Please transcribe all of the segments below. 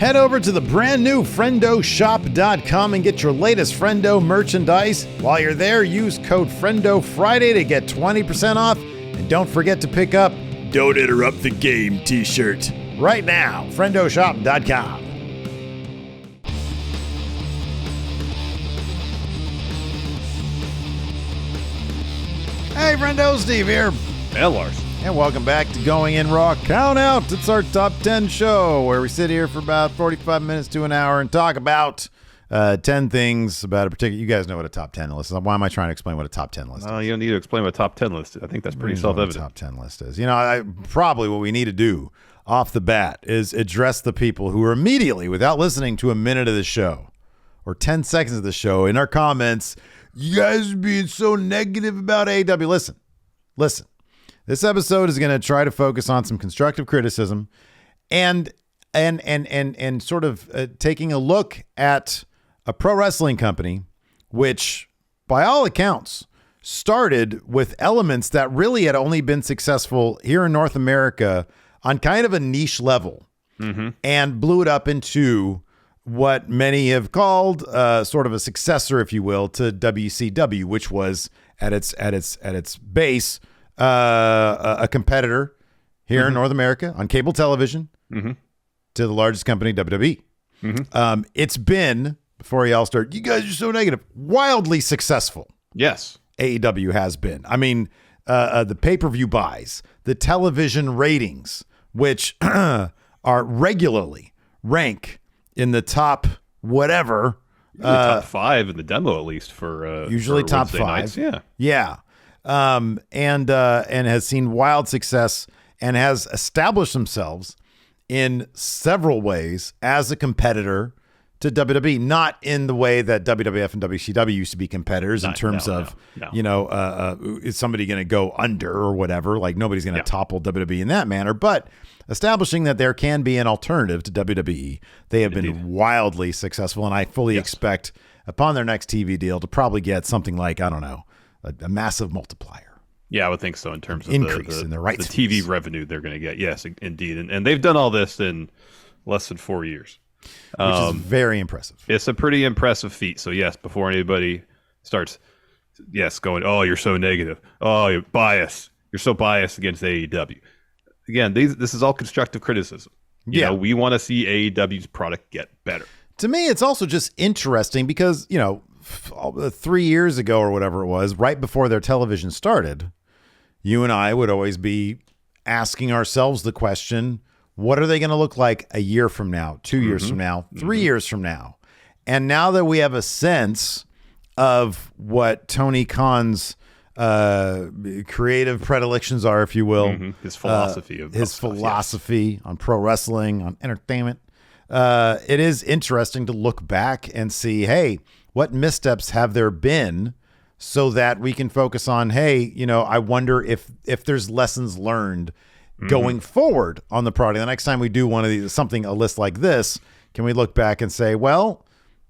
Head over to the brand new FriendoShop.com and get your latest Friendo merchandise. While you're there, use code FriendoFriday to get 20% off. And don't forget to pick up Don't Interrupt the Game t-shirt right now. FriendoShop.com. Hey, Friendo, Steve here. And Larson. And welcome back to Going In Raw Count Out. It's our top 10 show where we sit here for about 45 minutes to an hour and talk about 10 things about a particular. You guys know what a top 10 list is. Why am I trying to explain what a top 10 list is? You don't need to explain what a top 10 list is. I think that's pretty self-evident. Top 10 list is. You know, probably what we need to do off the bat is address the people who are immediately, without listening to a minute of the show or 10 seconds of the show, in our comments, you guys are being so negative about AEW. Listen. This episode is going to try to focus on some constructive criticism and sort of taking a look at a pro wrestling company, which by all accounts started with elements that really had only been successful here in North America on kind of a niche level, and blew it up into what many have called sort of a successor, if you will, to WCW, which was at its base a competitor here in North America on cable television to the largest company, WWE. It's been, before y'all start, you guys are so negative, wildly successful. Yes. AEW has been. I mean, the pay-per-view buys, the television ratings, which are regularly rank in the top whatever. Top 5 in the demo, at least, for usually for top Wednesday 5. Nights. Yeah. Yeah. And has seen wild success and has established themselves in several ways as a competitor to WWE, not in the way that WWF and WCW used to be competitors in terms of, is somebody going to go under or whatever? Like nobody's going to topple WWE in that manner, but establishing that there can be an alternative to WWE. They have been wildly successful, and I fully expect upon their next TV deal to probably get something like, I don't know, a massive multiplier. Yeah, I would think so in terms of increase in the rights the TV revenue they're going to get. Yes, indeed. And they've done all this in less than 4 years. Which is very impressive. It's a pretty impressive feat. So, yes, before anybody starts, going, oh, you're so negative. Oh, you're biased. You're so biased against AEW. Again, this is all constructive criticism. You know, we want to see AEW's product get better. To me, it's also just interesting because, 3 years ago or whatever it was, right before their television started, you and I would always be asking ourselves the question, what are they going to look like a year from now, 2 years from now, 3 years from now? And now that we have a sense of what Tony Khan's creative predilections are, if you will, his philosophy philosophy on pro wrestling, on entertainment, it is interesting to look back and see, hey, what missteps have there been so that we can focus on, hey, I wonder if there's lessons learned going forward on the product. The next time we do one of these, a list like this, can we look back and say, well,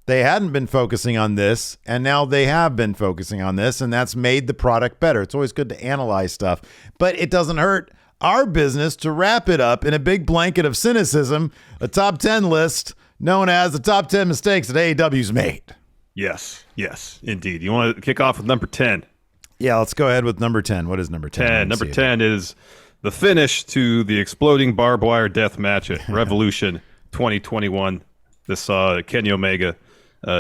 they hadn't been focusing on this, and now they have been focusing on this, and that's made the product better. It's always good to analyze stuff, but it doesn't hurt our business to wrap it up in a big blanket of cynicism, a top 10 list known as the top 10 mistakes that AEW's made. Yes, indeed. You want to kick off with number 10? Yeah, let's go ahead with number 10. What is number 10? Number 10 is the finish to the exploding barbed wire death match at Revolution 2021. This saw Kenny Omega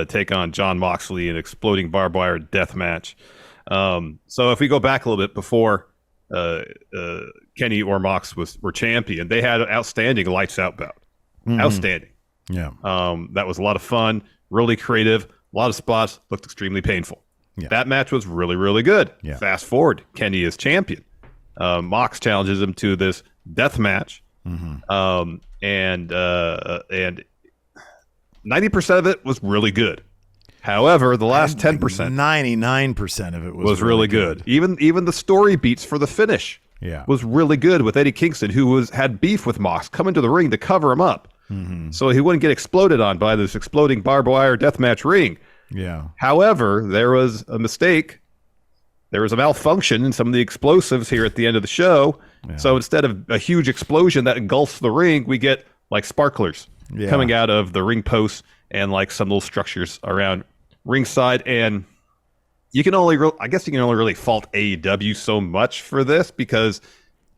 take on Jon Moxley in an exploding barbed wire death match. So if we go back a little bit before Kenny or Mox were champion, they had an outstanding lights out bout. Outstanding. Yeah. That was a lot of fun, really creative. A lot of spots, looked extremely painful. Yeah. That match was really, really good. Yeah. Fast forward, Kenny is champion. Mox challenges him to this death match. And 90% of it was really good. However, the last 10%, 99% of it was really good. Even the story beats for the finish was really good with Eddie Kingston, who had beef with Mox, coming to the ring to cover him up. So he wouldn't get exploded on by this exploding barbed wire deathmatch ring. Yeah. However, there was a mistake. There was a malfunction in some of the explosives here at the end of the show. Yeah. So instead of a huge explosion that engulfs the ring, we get like sparklers coming out of the ring posts and like some little structures around ringside. And you can only, I guess you can only really fault AEW so much for this because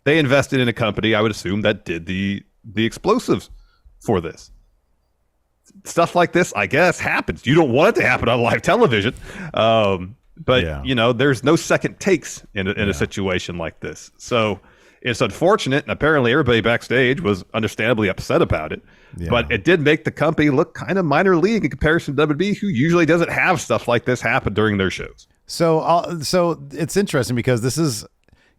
they invested in a company, I would assume, that did the explosives for this. Stuff like this, I guess, happens. You don't want it to happen on live television. But, there's no second takes in a situation like this. So it's unfortunate, and apparently everybody backstage was understandably upset about it. Yeah. But it did make the company look kind of minor league in comparison to WWE, who usually doesn't have stuff like this happen during their shows. So it's interesting because this is,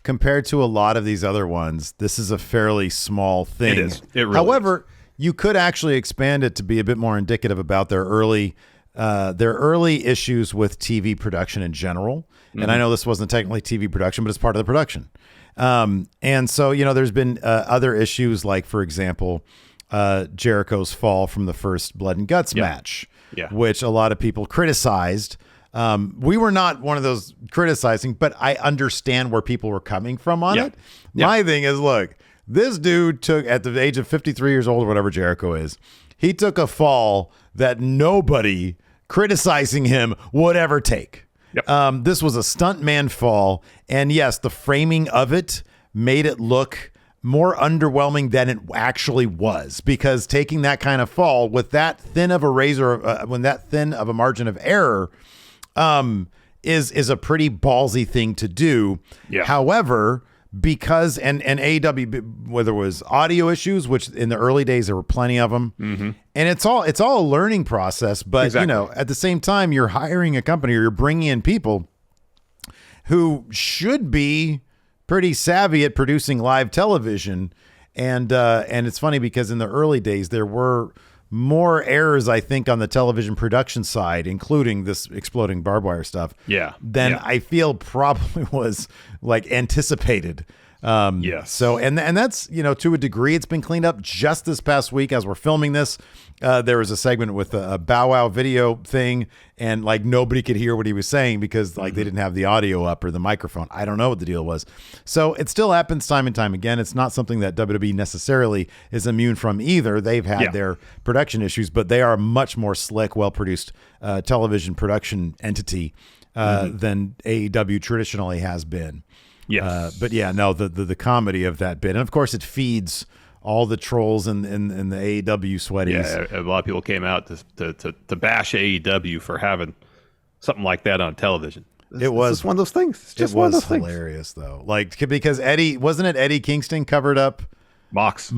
compared to a lot of these other ones, this is a fairly small thing. It is. It really However, is. You could actually expand it to be a bit more indicative about their early issues with TV production in general. Mm-hmm. And I know this wasn't technically TV production, but it's part of the production. And so, there's been other issues like, for example, Jericho's fall from the first Blood and Guts match, which a lot of people criticized. We were not one of those criticizing, but I understand where people were coming from on it. My thing is, look, this dude took, at the age of 53 years old or whatever Jericho is, he took a fall that nobody criticizing him would ever take. Yep. This was a stuntman fall. And yes, the framing of it made it look more underwhelming than it actually was, because taking that kind of fall with that thin of a razor, when that thin of a margin of error, is a pretty ballsy thing to do. Yeah. However, because and AEW, whether it was audio issues, which in the early days there were plenty of them, and it's all a learning process. But at the same time, you're hiring a company or you're bringing in people who should be pretty savvy at producing live television, and it's funny because in the early days there were more errors, I think, on the television production side, including this exploding barbed wire stuff, than I feel probably was like anticipated. Yes. So, and that's, to a degree, it's been cleaned up just this past week as we're filming this. There was a segment with a Bow Wow video thing, and like nobody could hear what he was saying because like they didn't have the audio up or the microphone. I don't know what the deal was. So it still happens time and time again. It's not something that WWE necessarily is immune from either. They've had their production issues, but they are a much more slick, well-produced television production entity than AEW traditionally has been. Yes. But the comedy of that bit. And of course it feeds all the trolls and the AEW sweaties. Yeah, a lot of people came out to bash AEW for having something like that on television. It was one of those things. It's just one of those hilarious though. Like, because Eddie Kingston covered up Mox,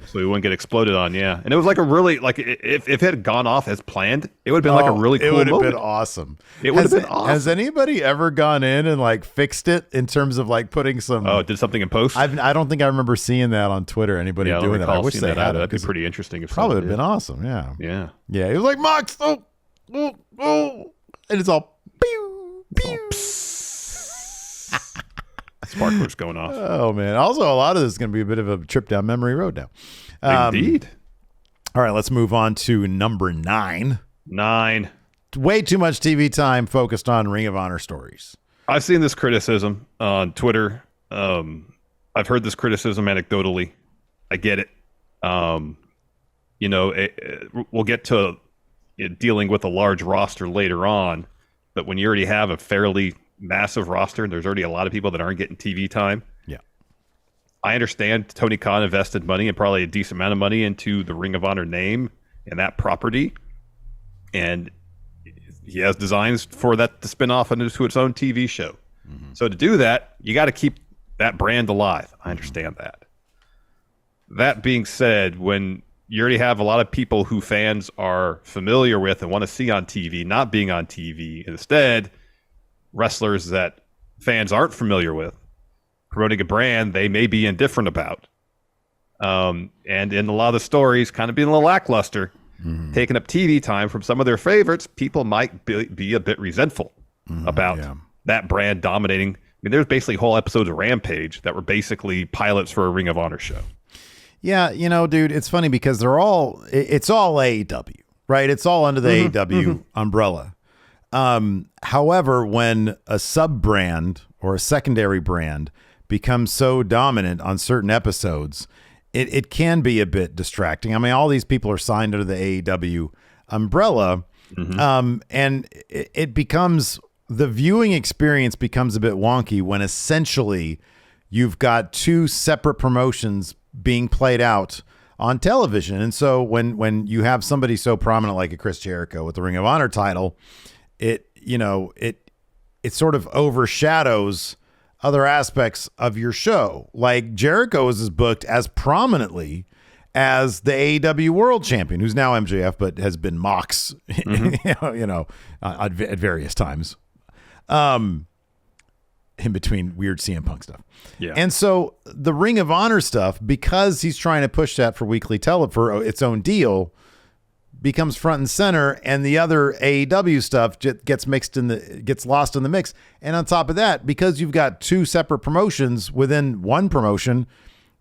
so he wouldn't get exploded on. Yeah, and it was like a really, like, if it had gone off as planned, it would have been like a really cool moment. It would have been awesome. It would have been awesome. Has anybody ever gone in and like fixed it in terms of like putting some? Oh, did something in post? I don't think I remember seeing that on Twitter. Anybody doing that? I wish they had. That'd be pretty interesting. If probably would have been awesome. Yeah. It was like Mox, and it's all pew pew. Sparklers going off. Oh man! Also, a lot of this is going to be a bit of a trip down memory road now. Indeed. All right, let's move on to number 9. 9. Way too much TV time focused on Ring of Honor stories. I've seen this criticism on Twitter. I've heard this criticism anecdotally. I get it. We'll get to dealing with a large roster later on, but when you already have a fairly massive roster and there's already a lot of people that aren't getting TV time. Yeah. I understand Tony Khan invested money, and probably a decent amount of money, into the Ring of Honor name and that property. And he has designs for that to spin off into its own TV show. Mm-hmm. So to do that, you got to keep that brand alive. I understand that. That being said, when you already have a lot of people who fans are familiar with and want to see on TV, not being on TV, instead wrestlers that fans aren't familiar with, promoting a brand they may be indifferent about. And in a lot of the stories, kind of being a little lackluster, taking up TV time from some of their favorites, people might be a bit resentful about that brand dominating. I mean, there's basically whole episodes of Rampage that were basically pilots for a Ring of Honor show. Yeah, dude, it's funny because it's all AEW, right? It's all under the AEW umbrella. However, when a sub brand or a secondary brand becomes so dominant on certain episodes, it can be a bit distracting. I mean, all these people are signed under the AEW umbrella, and it becomes, the viewing experience becomes a bit wonky when essentially you've got two separate promotions being played out on television. And so when you have somebody so prominent like a Chris Jericho with the Ring of Honor title, it sort of overshadows other aspects of your show. Like Jericho is booked as prominently as the AEW World Champion, who's now MJF, but has been Mox, at various times, in between weird CM Punk stuff. Yeah. And so the Ring of Honor stuff, because he's trying to push that for weekly for its own deal, becomes front and center, and the other AEW stuff gets lost in the mix. And on top of that, because you've got two separate promotions within one promotion,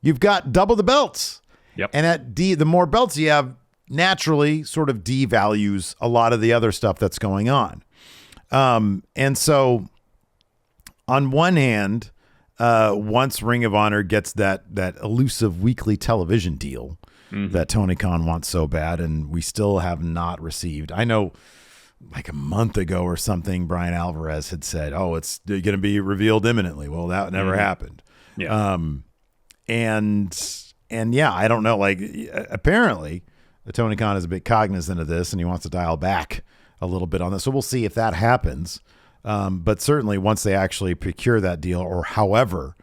you've got double the belts. Yep. And the more belts you have, naturally sort of devalues a lot of the other stuff that's going on. And so on one hand, once Ring of Honor gets that elusive weekly television deal that Tony Khan wants so bad, and we still have not received. I know like a month ago or something, Brian Alvarez had said, "Oh, it's going to be revealed imminently." Well, that never happened. Yeah. And yeah, I don't know. Like apparently, Tony Khan is a bit cognizant of this, and he wants to dial back a little bit on this. So we'll see if that happens. But certainly, once they actually procure that deal, or however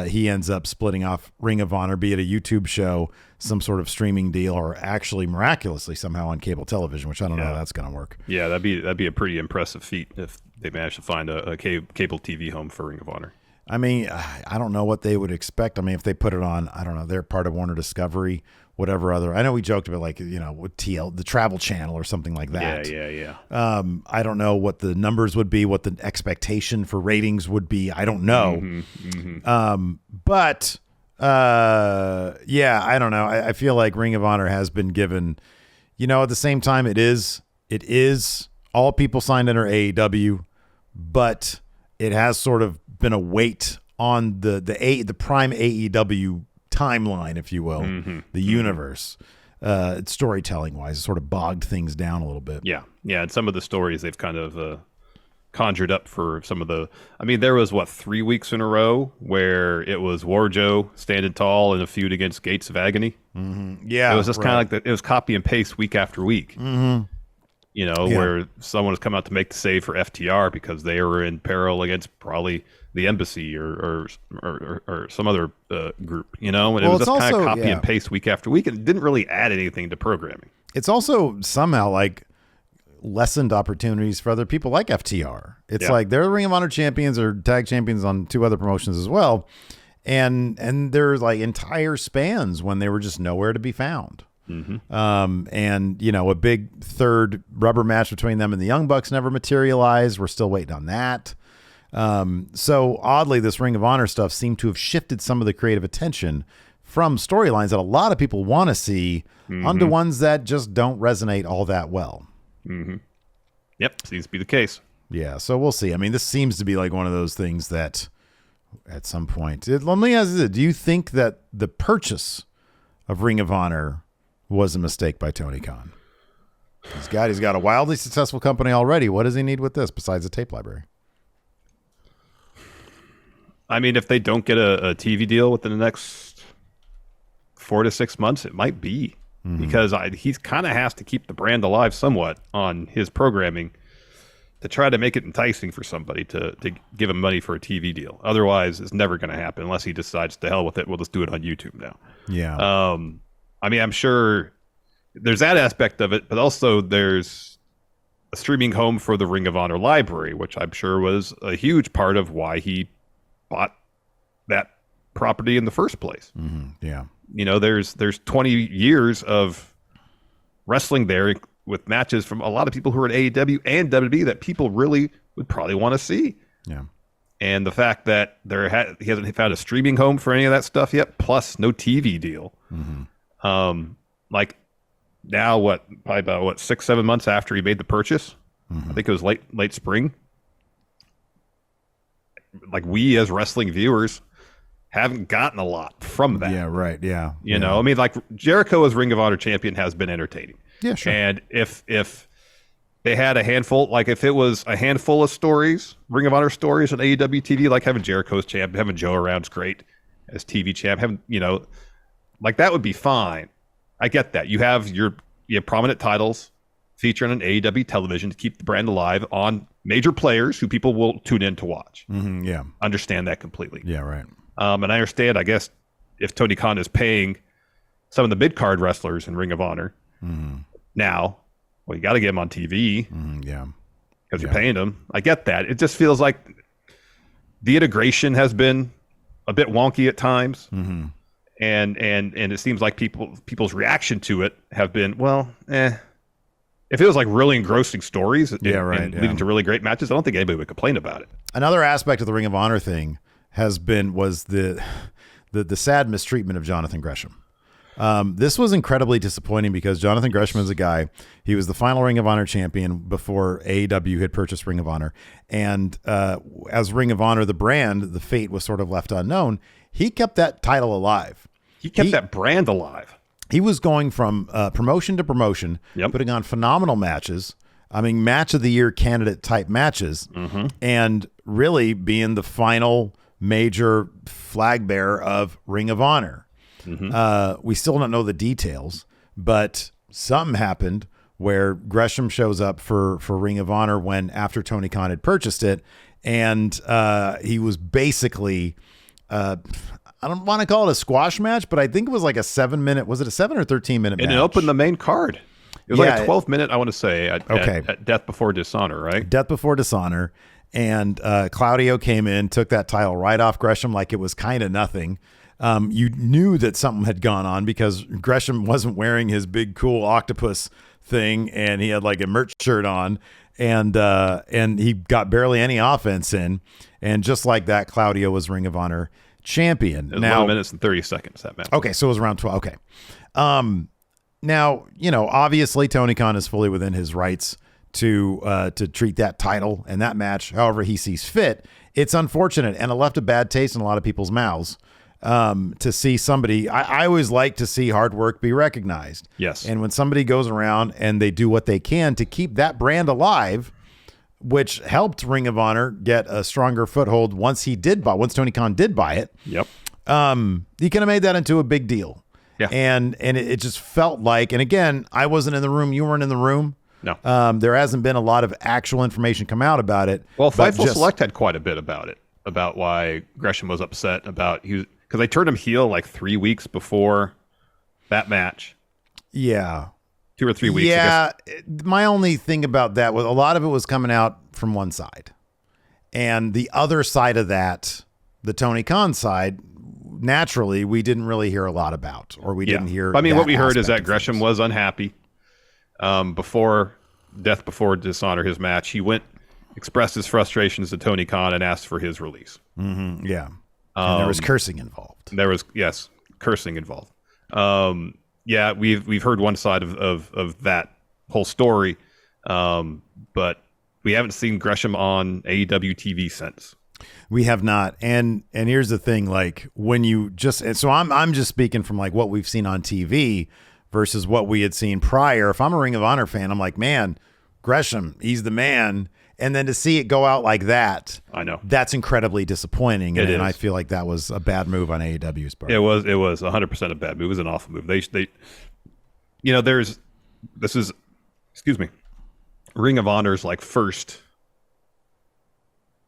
he ends up splitting off Ring of Honor, be it a YouTube show, some sort of streaming deal, or actually miraculously somehow on cable television, which I don't know how that's going to work. Yeah, that'd be a pretty impressive feat if they managed to find a cable TV home for Ring of Honor. I mean, I don't know what they would expect. I mean, if they put it on, I don't know, they're part of Warner Discovery, whatever other. I know we joked about with the Travel Channel or something like that. Yeah. I don't know what the numbers would be, what the expectation for ratings would be. I don't know. But I don't know. I feel like Ring of Honor has been given, at the same time, it is all people signed under AEW, but it has sort of been a weight on the prime AEW timeline, if you will, the universe, storytelling wise, sort of bogged things down a little bit. Yeah. And some of the stories they've kind of conjured up for some of the. I mean, there was 3 weeks in a row where it was Warjo standing tall in a feud against Gates of Agony. Yeah, it was just kind of like that. It was copy and paste week after week. Where someone has come out to make the save for FTR because they were in peril against probably the embassy or some other group, and it was just kind of copy and paste week after week, and it didn't really add anything to programming. It's also somehow like lessened opportunities for other people like FTR. It's like they're Ring of Honor champions or tag champions on two other promotions as well, and there's like entire spans when they were just nowhere to be found. And a big third rubber match between them and the Young Bucks never materialized. We're still waiting on that. So oddly, this Ring of Honor stuff seemed to have shifted some of the creative attention from storylines that a lot of people want to see onto ones that just don't resonate all that well. Yep, seems to be the case. Yeah, so we'll see. I mean, this seems to be like one of those things that at some point, let me ask you, do you think that the purchase of Ring of Honor was a mistake by Tony Khan? He's got a wildly successful company already. What does he need with this besides a tape library? I mean, if they don't get a TV deal within the next 4 to 6 months, it might be because he kind of has to keep the brand alive somewhat on his programming to try to make it enticing for somebody to give him money for a TV deal. Otherwise, it's never going to happen unless he decides to hell with it. We'll just do it on YouTube now. Yeah. I mean, I'm sure there's that aspect of it, but also there's a streaming home for the Ring of Honor library, which I'm sure was a huge part of why he bought that property in the first place. Yeah. There's 20 years of wrestling there with matches from a lot of people who are at AEW and WWE that people really would probably want to see. Yeah. And the fact that he hasn't found a streaming home for any of that stuff yet, plus no TV deal. Like now, probably about 6-7 months after he made the purchase, I think it was late spring. Like we as wrestling viewers haven't gotten a lot from that. Yeah, right. Yeah. You know, I mean, like Jericho as Ring of Honor champion has been entertaining. Yeah, sure. And if they had a handful, like if it was a handful of stories, Ring of Honor stories on AEW TV, like having Jericho as champ, having Joe around's great as TV champ, having, you know, like that would be fine. I get that. You have prominent titles featured on AEW television to keep the brand alive on major players who people will tune in to watch. Mm-hmm, yeah. Understand that completely. Yeah, right. And I understand, I guess, if Tony Khan is paying some of the mid-card wrestlers in Ring of Honor now, well, you got to get them on TV. Yeah. Because you're paying them. I get that. It just feels like the integration has been a bit wonky at times. Mm-hmm. And it seems like people's reaction to it have been, well, If it was like really engrossing stories and leading to really great matches, I don't think anybody would complain about it. Another aspect of the Ring of Honor thing was the sad mistreatment of Jonathan Gresham. This was incredibly disappointing because Jonathan Gresham is a guy, he was the final Ring of Honor champion before AEW had purchased Ring of Honor. And as Ring of Honor, the brand, the fate was sort of left unknown. He kept that title alive. He kept that brand alive. He was going from promotion to promotion, putting on phenomenal matches. I mean, match of the year candidate type matches, and really being the final major flag bearer of Ring of Honor. We still don't know the details, but something happened where Gresham shows up for Ring of Honor after Tony Khan had purchased it, and he was basically I don't want to call it a squash match, but I think it was like a 7-minute. Was it a 7 or 13-minute match? And it opened the main card. It was like a 12-minute, I want to say, at Death Before Dishonor, right? Death Before Dishonor. And Claudio came in, took that title right off Gresham like it was kind of nothing. You knew that something had gone on because Gresham wasn't wearing his big, cool octopus thing, and he had like a merch shirt on, and he got barely any offense in. And just like that, Claudio was Ring of Honor champion. It was 11 minutes and 30 seconds, that match. Okay, so it was around 12. Okay. Now, obviously Tony Khan is fully within his rights to treat that title and that match however he sees fit. It's unfortunate, and it left a bad taste in a lot of people's mouths to see somebody. I always like to see hard work be recognized. Yes. And when somebody goes around and they do what they can to keep that brand alive, which helped Ring of Honor get a stronger foothold once Tony Khan did buy it. Yep. He could have made that into a big deal. Yeah. And it just felt like, and again, I wasn't in the room. You weren't in the room. No. There hasn't been a lot of actual information come out about it. Well, Fightful Select had quite a bit about it, about why Gresham was upset because they turned him heel like 3 weeks before that match. Yeah. 2 or 3 weeks. Yeah, my only thing about that was a lot of it was coming out from one side. And the other side of that, the Tony Khan side, naturally, we didn't really hear a lot about, or we didn't hear. I mean, what we heard is that Gresham was unhappy before Death Before Dishonor, his match. He expressed his frustrations to Tony Khan and asked for his release. Mm-hmm, yeah. And there was cursing involved. There was, yes, cursing involved. Yeah, we've heard one side of that whole story, but we haven't seen Gresham on AEW TV since. We have not, and here's the thing: like when you I'm just speaking from like what we've seen on TV versus what we had seen prior. If I'm a Ring of Honor fan, I'm like, man, Gresham, he's the man. And then to see it go out like that, I know that's incredibly disappointing. And I feel like that was a bad move on AEW's part. It was 100% a bad move. It was an awful move. Ring of Honor's like first.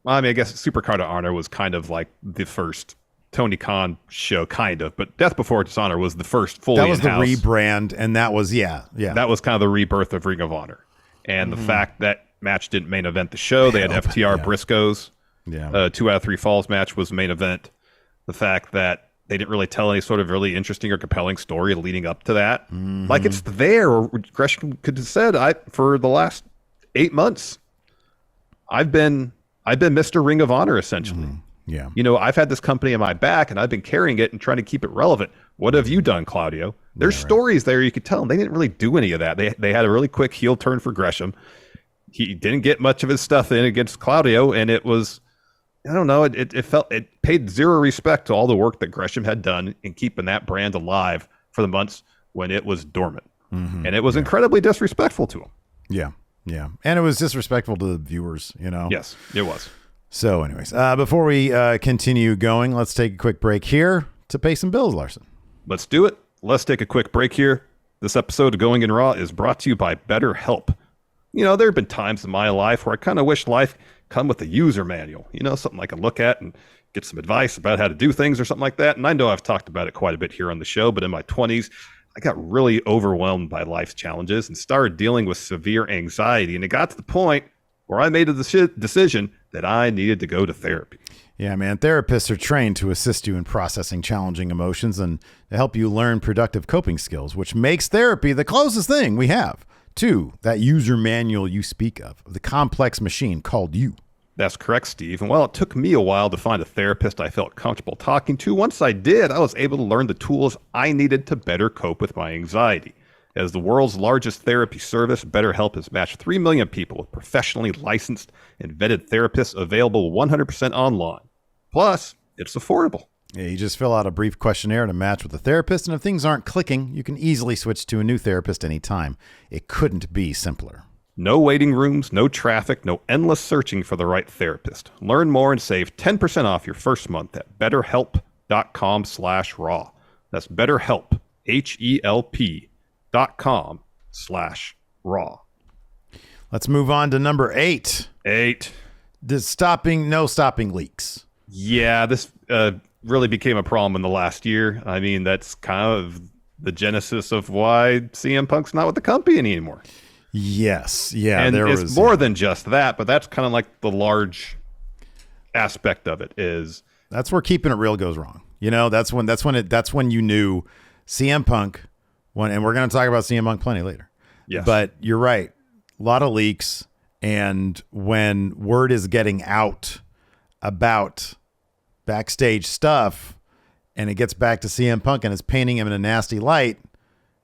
Well, I mean, I guess Supercard of Honor was kind of like the first Tony Khan show, kind of, but Death Before Dishonor was the first fully in-house. That was in-house. The rebrand, and that was That was kind of the rebirth of Ring of Honor, and the fact that match didn't main event the show. They had FTR Briscoes. 2 out of 3 falls match was main event. The fact that they didn't really tell any sort of really interesting or compelling story leading up to that. Like it's there. Or Gresham could have said, for the last 8 months, I've been Mr. Ring of Honor, essentially. Yeah. I've had this company in my back and I've been carrying it and trying to keep it relevant. What have you done, Claudio? There's stories there you could tell them. They didn't really do any of that. They had a really quick heel turn for Gresham. He didn't get much of his stuff in against Claudio, and it was I don't know. It paid zero respect to all the work that Gresham had done in keeping that brand alive for the months when it was dormant. And it was incredibly disrespectful to him. Yeah. Yeah. And it was disrespectful to the viewers, you know? Yes, it was. So anyways, before we continue going, let's take a quick break here to pay some bills, Larson. Let's do it. Let's take a quick break here. This episode of Going in Raw is brought to you by BetterHelp. You know, there have been times in my life where I kind of wish life come with a user manual, you know, something I can look at and get some advice about how to do things or something like that. And I know I've talked about it quite a bit here on the show, but in my 20s, I got really overwhelmed by life's challenges and started dealing with severe anxiety. And it got to the point where I made a decision that I needed to go to therapy. Yeah, man. Therapists are trained to assist you in processing challenging emotions and to help you learn productive coping skills, which makes therapy the closest thing we have to that user manual you speak of, the complex machine called you. That's correct, Steve. And while it took me a while to find a therapist I felt comfortable talking to, once I did, I was able to learn the tools I needed to better cope with my anxiety. As the world's largest therapy service, BetterHelp has matched 3 million people with professionally licensed and vetted therapists available 100% online. Plus, it's affordable. Yeah, you just fill out a brief questionnaire to match with a therapist, and if things aren't clicking, you can easily switch to a new therapist anytime. It couldn't be simpler. No waiting rooms, no traffic, no endless searching for the right therapist. Learn more and save 10% off your first month at betterhelp.com/raw. That's BetterHelp, HELP.com/raw. Let's move on to number 8. No stopping leaks. Yeah, this really became a problem in the last year. I mean, that's kind of the genesis of why CM Punk's not with the company anymore. Yes, yeah, and it's more than just that, but that's kind of like the large aspect of it. That's where keeping it real goes wrong. You know, that's when you knew CM Punk. And we're going to talk about CM Punk plenty later. Yes, but you're right, a lot of leaks, and when word is getting out about backstage stuff, and it gets back to CM Punk and it's painting him in a nasty light,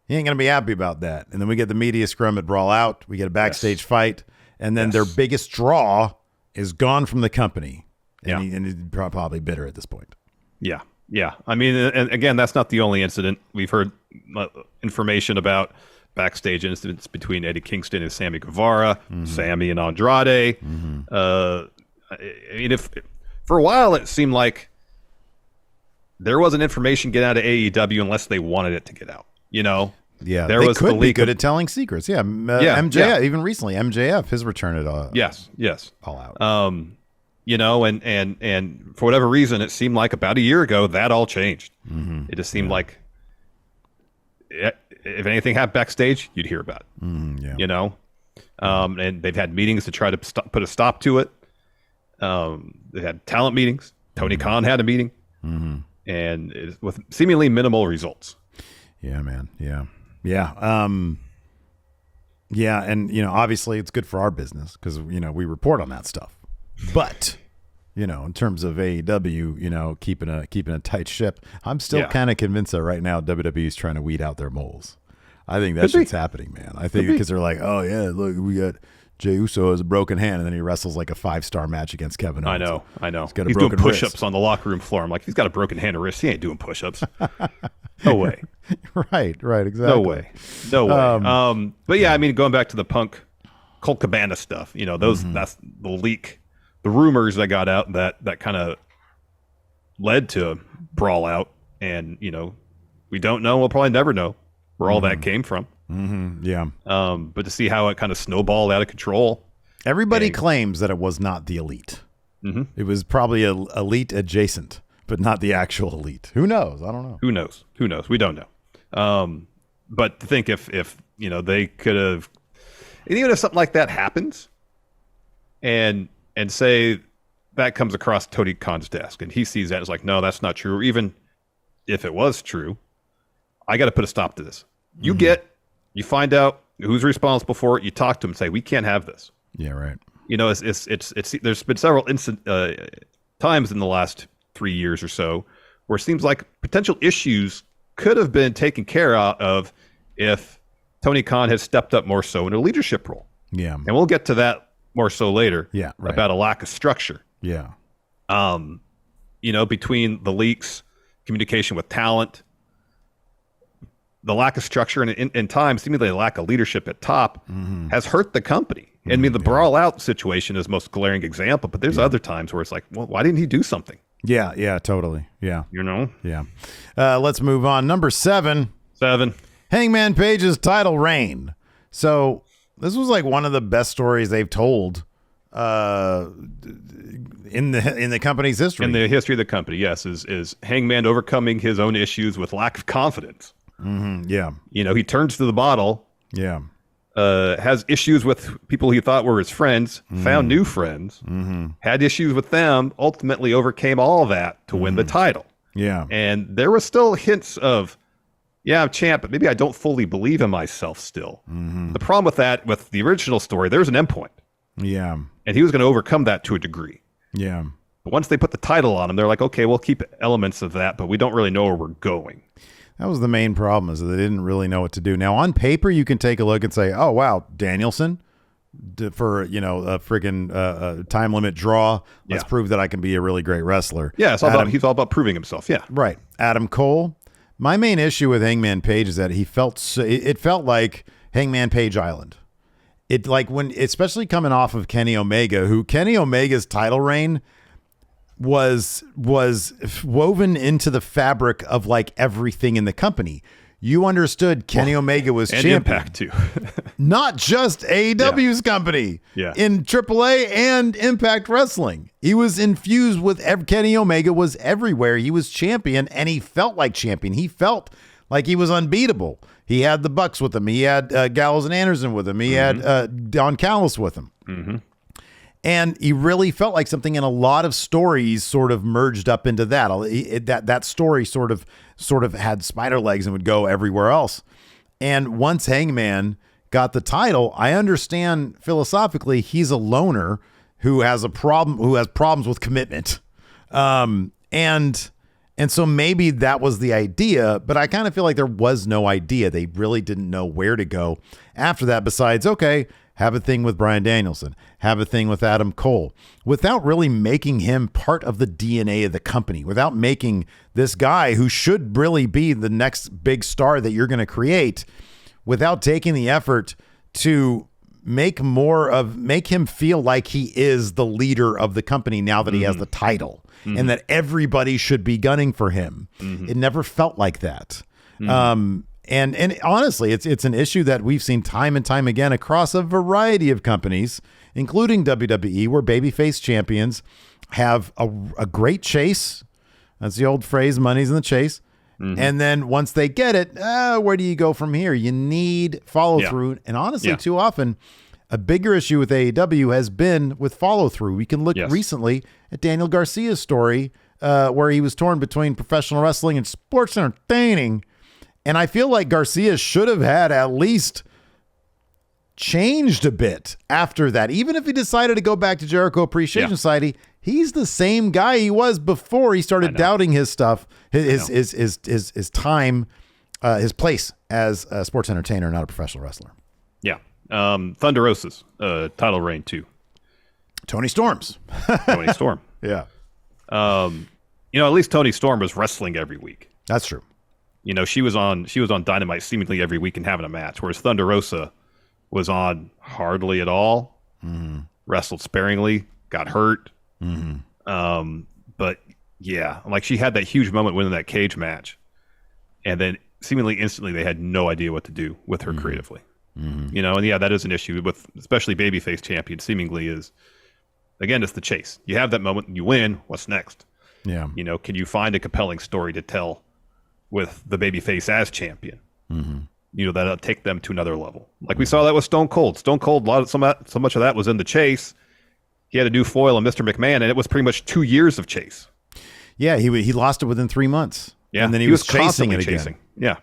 he ain't going to be happy about that. And then we get the media scrum at Brawl Out. We get a backstage fight. And then their biggest draw is gone from the company. And he's probably bitter at this point. Yeah. Yeah. I mean, and again, that's not the only incident. We've heard information about backstage incidents between Eddie Kingston and Sammy Guevara, Sammy and Andrade. I mean, for a while, it seemed like there wasn't information getting out of AEW unless they wanted it to get out. You know? Yeah, there they was could the be leak good at telling secrets. Yeah, MJF, even recently, MJF, his return at yes, All Out. You know, and for whatever reason, it seemed like about a year ago that all changed. It just seemed like if anything happened backstage, you'd hear about it. You know, and they've had meetings to try to put a stop to it. They had talent meetings. Tony Khan had a meeting, and with seemingly minimal results. Yeah, man. Yeah. And, you know, obviously it's good for our business because, you know, we report on that stuff. But, you know, in terms of AEW, you know, keeping a tight ship, I'm still kind of convinced that right now WWE is trying to weed out their moles. I think that shit's happening, man. I think because they're like, oh, yeah, look, we got Jey Uso has a broken hand, and then he wrestles like a 5-star match against Kevin Owens. I know. He's got he's doing push-ups on the locker room floor. I'm like, he's got a broken hand or wrist. He ain't doing push-ups. No way. Right, exactly. No way. But yeah, I mean, going back to the Punk Colt Cabana stuff, you know, that's the leak, the rumors that got out that kind of led to Brawl Out, and you know, we don't know. We'll probably never know where all that came from. Yeah. But to see how it kind of snowballed out of control. Everybody claims that it was not the Elite. It was probably Elite adjacent, but not the actual Elite. Who knows? I don't know. Who knows? We don't know. But to think if you know, they could have, and even if something like that happens, and say that comes across Tony Khan's desk, and he sees that, it's like, no, that's not true. Or even if it was true, I got to put a stop to this. You find out who's responsible for it. You talk to them and say, we can't have this. Yeah, right. You know, it's there's been several times in the last 3 years or so where it seems like potential issues could have been taken care of if Tony Khan had stepped up more so in a leadership role. Yeah. And we'll get to that more so later. Yeah, right. About a lack of structure. Yeah. Between the leaks, communication with talent, the lack of structure, and in time, seemingly a lack of leadership at top has hurt the company. And I mean, the brawl out situation is the most glaring example, but there's other times where it's like, well, why didn't he do something? Yeah, totally. Yeah. Yeah. Let's move on. Number 7. Hangman Page's title reign. So this was like one of the best stories they've told in the company's history. In the history of the company, yes, is Hangman overcoming his own issues with lack of confidence. Yeah. He turns to the bottle. Yeah. Has issues with people he thought were his friends, found new friends, had issues with them, ultimately overcame all of that to win the title. Yeah. And there was still hints of, I'm champ, but maybe I don't fully believe in myself still. The problem with that, with the original story, there's an endpoint. Yeah. And he was going to overcome that to a degree. Yeah. But once they put the title on him, they're like, okay, we'll keep elements of that, but we don't really know where we're going. That was the main problem, is that they didn't really know what to do. Now, on paper, you can take a look and say, oh, wow, Danielson, for, a friggin' time limit draw. Let's prove that I can be a really great wrestler. Yeah, he's all about proving himself. Yeah. Right. Adam Cole. My main issue with Hangman Page is that it felt like Hangman Page Island. It especially coming off of Kenny Omega's title reign was woven into the fabric of like everything in the company. You understood Kenny Omega was and champion. Impact too. Not just AEW's company. Yeah. In AAA and Impact Wrestling. He was infused with Kenny Omega was everywhere. He was champion and he felt like champion. He felt like he was unbeatable. He had the Bucks with him. He had Gallows and Anderson with him. He had Don Callis with him. And he really felt like something, and a lot of stories sort of merged up into that. That story sort of had spider legs and would go everywhere else. And once Hangman got the title, I understand philosophically he's a loner who has problems with commitment. And so maybe that was the idea, but I kind of feel like there was no idea. They really didn't know where to go after that besides, okay, have a thing with Bryan Danielson, have a thing with Adam Cole, without really making him part of the DNA of the company, without making this guy who should really be the next big star that you're going to create, without taking the effort to make him feel like he is the leader of the company now that he has the title and that everybody should be gunning for him. It never felt like that. And honestly, it's an issue that we've seen time and time again across a variety of companies, including WWE, where babyface champions have a great chase. That's the old phrase, money's in the chase. And then once they get it, where do you go from here? You need follow through. And honestly, too often, a bigger issue with AEW has been with follow through. We can look recently at Daniel Garcia's story, where he was torn between professional wrestling and sports entertaining. And I feel like Garcia should have had at least changed a bit after that. Even if he decided to go back to Jericho Appreciation Society, he's the same guy he was before he started doubting his stuff, his time, his place as a sports entertainer, not a professional wrestler. Yeah. Thunder Rosa's title reign too. Tony Storm's. Tony Storm. Yeah. At least Tony Storm was wrestling every week. That's true. She was on Dynamite seemingly every week and having a match, whereas Thunder Rosa was on hardly at all, wrestled sparingly, got hurt. But yeah, like she had that huge moment winning that cage match, and then seemingly instantly they had no idea what to do with her creatively. And that is an issue with especially babyface champion. Seemingly is, again, it's the chase. You have that moment, you win. What's next? Yeah. Can you find a compelling story to tell with the babyface as champion? That'll take them to another level. Like we saw that with Stone Cold. Stone Cold, so much of that was in the chase. He had a new foil on Mr. McMahon, and it was pretty much 2 years of chase. Yeah, he lost it within 3 months. Yeah, and then he was chasing it again. Yeah,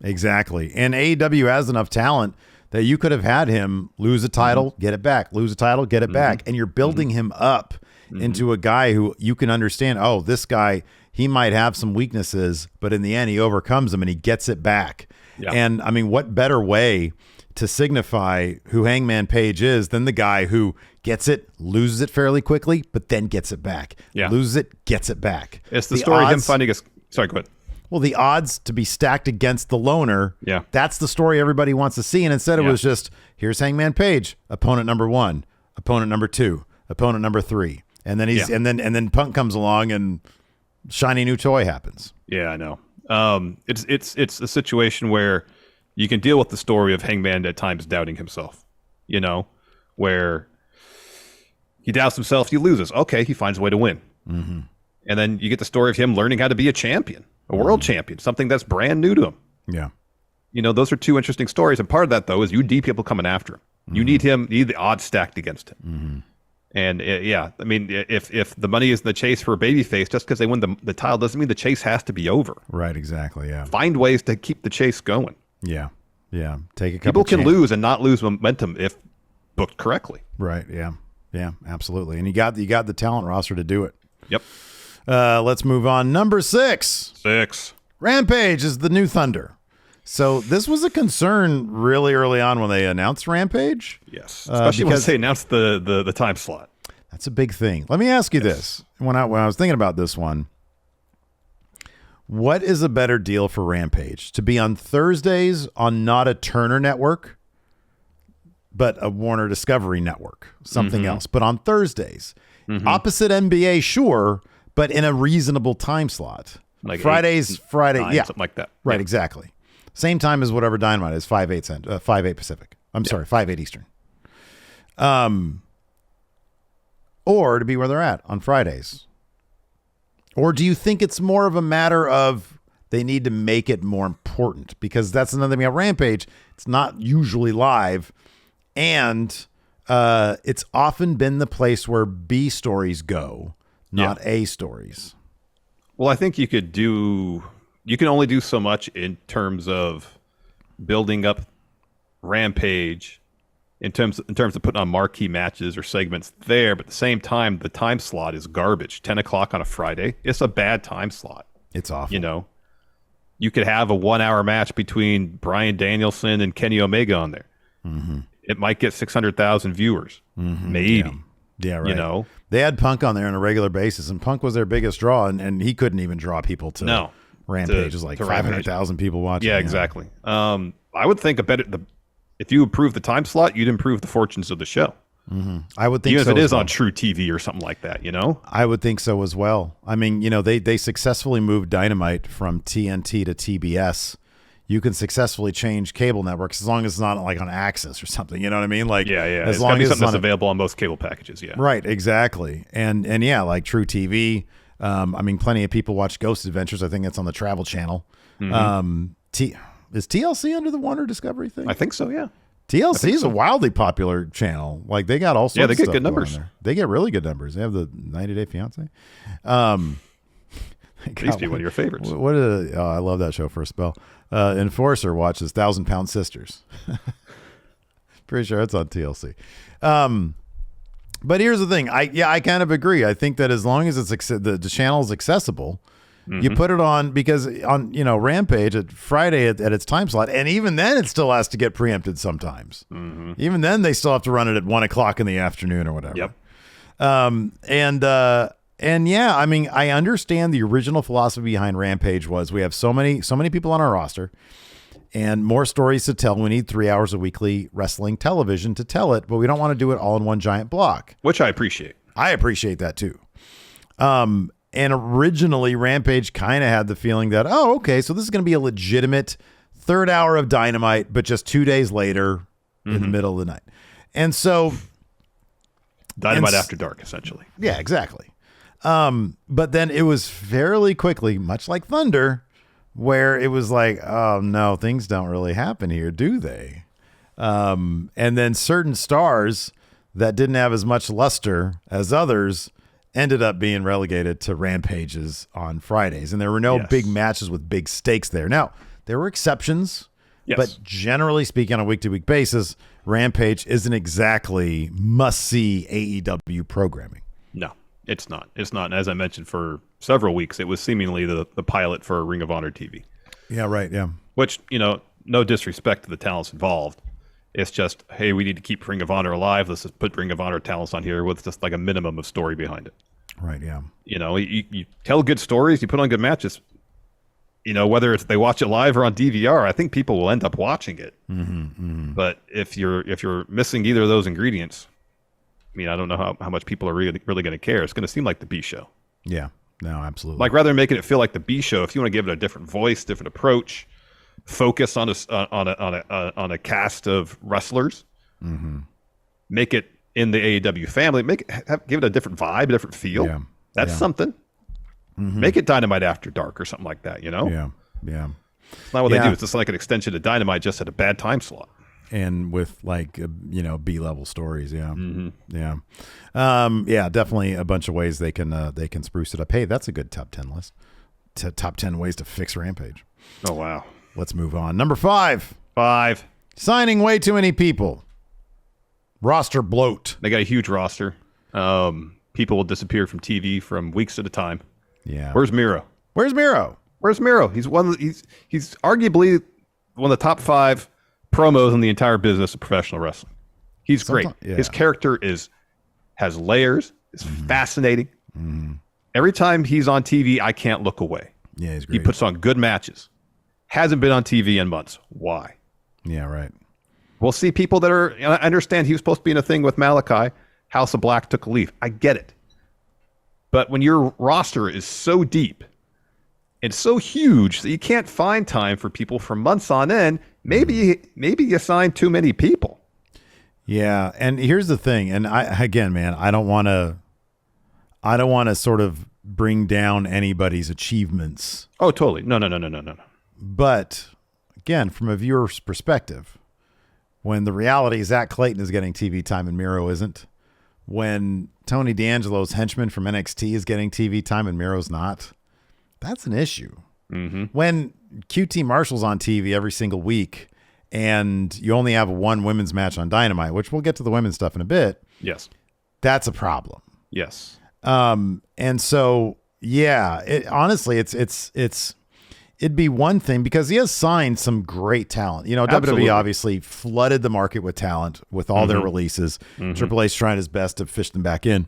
exactly. And AEW has enough talent that you could have had him lose a title, get it back, lose a title, get it back, and you're building him up into a guy who you can understand. Oh, this guy, he might have some weaknesses, but in the end, he overcomes them and he gets it back. Yeah. And I mean, what better way to signify who Hangman Page is than the guy who gets it, loses it fairly quickly, but then gets it back. Yeah. Loses it, gets it back. It's the story of him finding a... Sorry, go ahead. Well, the odds to be stacked against the loner, that's the story everybody wants to see. And instead it was just, here's Hangman Page, opponent number 1, opponent number 2, opponent number 3. And then and then Punk comes along and shiny new toy happens. Yeah, I know. It's a situation where you can deal with the story of Hangman at times doubting himself, where he doubts himself, he loses. Okay, he finds a way to win. Mm-hmm. And then you get the story of him learning how to be a champion, a world champion, something that's brand new to him. Yeah. Those are two interesting stories. And part of that, though, is you need people coming after him. Mm-hmm. You need the odds stacked against him. Mm-hmm. And I mean, if the money is in the chase for a babyface, just because they win the title doesn't mean the chase has to be over. Right, exactly, yeah. Find ways to keep the chase going. Yeah, yeah. Take a couple. People can lose and not lose momentum if booked correctly. Right, yeah, absolutely. And you got the talent roster to do it. Yep. Let's move on. Number 6. Rampage is the new Thunder. So this was a concern really early on when they announced Rampage. Yes, especially because they announced the time slot. That's a big thing. Let me ask you this. When I was thinking about this one, what is a better deal for Rampage? To be on Thursdays on not a Turner network, but a Warner Discovery network, something else, but on Thursdays. Opposite NBA, sure, but in a reasonable time slot. Like Friday, something like that. Right, exactly. Same time as whatever Dynamite is, 5/8 Pacific. I'm sorry, 5/8 Eastern. Or to be where they're at on Fridays. Or do you think it's more of a matter of they need to make it more important? Because that's another thing about Rampage. It's not usually live. And it's often been the place where B stories go, not A stories. Well, I think you can only do so much in terms of building up Rampage, in terms of putting on marquee matches or segments there. But at the same time, the time slot is garbage. 10 o'clock on a Friday. It's a bad time slot. It's awful. You could have a 1-hour match between Bryan Danielson and Kenny Omega on there. Mm-hmm. It might get 600,000 viewers. Mm-hmm. Maybe. Yeah, right. They had Punk on there on a regular basis, and Punk was their biggest draw, and he couldn't even draw people to Rampage. It was like 500,000 people watching. Yeah, exactly. I would think if you improve the time slot, you'd improve the fortunes of the show. Mm-hmm. I would think even so. If it is on True TV or something like that, I would think so as well. I mean, they successfully moved Dynamite from TNT to TBS. You can successfully change cable networks as long as it's not like on Access or something. You know what I mean? Like, as long as something that's available on most cable packages. Yeah, right, exactly. And like True TV. I mean, plenty of people watch Ghost Adventures. I think it's on the Travel Channel. Mm-hmm. Is TLC under the Warner Discovery thing? I think so. Yeah. TLC is a wildly popular channel. Like they got all sorts. Yeah, they of get stuff good numbers. There. They get really good numbers. They have the 90 Day Fiance. It used to be one of your favorites. I love that show for a spell. Enforcer watches 1,000 Pound Sisters. Pretty sure it's on TLC. But here's the thing. I kind of agree. I think that as long as the channel is accessible, you put it on, because on Rampage at Friday at its time slot, and even then it still has to get preempted sometimes. Mm-hmm. Even then they still have to run it at 1 o'clock in the afternoon or whatever. Yep. And yeah, I mean, I understand the original philosophy behind Rampage was we have so many people on our roster and more stories to tell. We need 3 hours of weekly wrestling television to tell it, but we don't want to do it all in one giant block. Which I appreciate. I appreciate that too. And originally Rampage kind of had the feeling that, oh, okay, so this is going to be a legitimate 3rd hour of Dynamite, but just 2 days later in the middle of the night. And so Dynamite after dark, essentially. Yeah, exactly. But then it was fairly quickly, much like Thunder, where it was like, oh no, things don't really happen here, do they? And then certain stars that didn't have as much luster as others ended up being relegated to Rampages on Fridays. And there were no big matches with big stakes there. Now, there were exceptions, but generally speaking, on a week-to-week basis, Rampage isn't exactly must-see AEW programming. No. It's not. And as I mentioned, for several weeks, it was seemingly the pilot for Ring of Honor TV. Yeah, right. Yeah. Which, no disrespect to the talents involved, It's just, hey, we need to keep Ring of Honor alive. Let's just put Ring of Honor talents on here with just like a minimum of story behind it. Right, yeah. You know, you tell good stories, you put on good matches. You know, whether it's they watch it live or on DVR, I think people will end up watching it. But if you're missing either of those ingredients, I mean, I don't know how much people are really going to care. It's going to seem like the B show. Yeah, no, absolutely. Like rather than making it feel like the B show, if you want to give it a different voice, different approach, focus on a cast of wrestlers, make it in the AEW family, give it a different vibe, a different feel. Yeah. That's something. Make it Dynamite After Dark or something like that, you know? Yeah. It's not what they do. It's just like an extension of Dynamite, just at a bad time slot. And with like, B-level stories. Yeah. Yeah, definitely a bunch of ways they can spruce it up. Hey, that's a good top 10 list. Top 10 ways to fix Rampage. Oh, wow. Let's move on. Number 5. 5. Signing way too many people. Roster bloat. They got a huge roster. People will disappear from TV from weeks at a time. Yeah. Where's Miro? Where's Miro? He's he's arguably one of the top 5 promos in the entire business of professional wrestling. He's great. Yeah. His character has layers. It's fascinating. Every time he's on TV, I can't look away. Yeah, he's great. He puts on good matches. Hasn't been on TV in months. Why? Yeah, right. We'll see people that are. I understand he was supposed to be in a thing with Malachi. House of Black took a leave. I get it. But when your roster is so deep and so huge that you can't find time for people for months on end, maybe you sign too many people. Yeah, and here's the thing, and I don't want to sort of bring down anybody's achievements. Oh, totally. No. But again, from a viewer's perspective, when the reality is Zach Clayton is getting TV time and Miro isn't, when Tony D'Angelo's henchman from NXT is getting TV time and Miro's not, that's an issue. When QT Marshall's on TV every single week and you only have one women's match on Dynamite, which we'll get to the women's stuff in a bit. Yes. That's a problem. Yes. And so, yeah, honestly, it'd be one thing because he has signed some great talent. You know, Absolutely. WWE obviously flooded the market with talent with all their releases. Triple H's trying his best to fish them back in.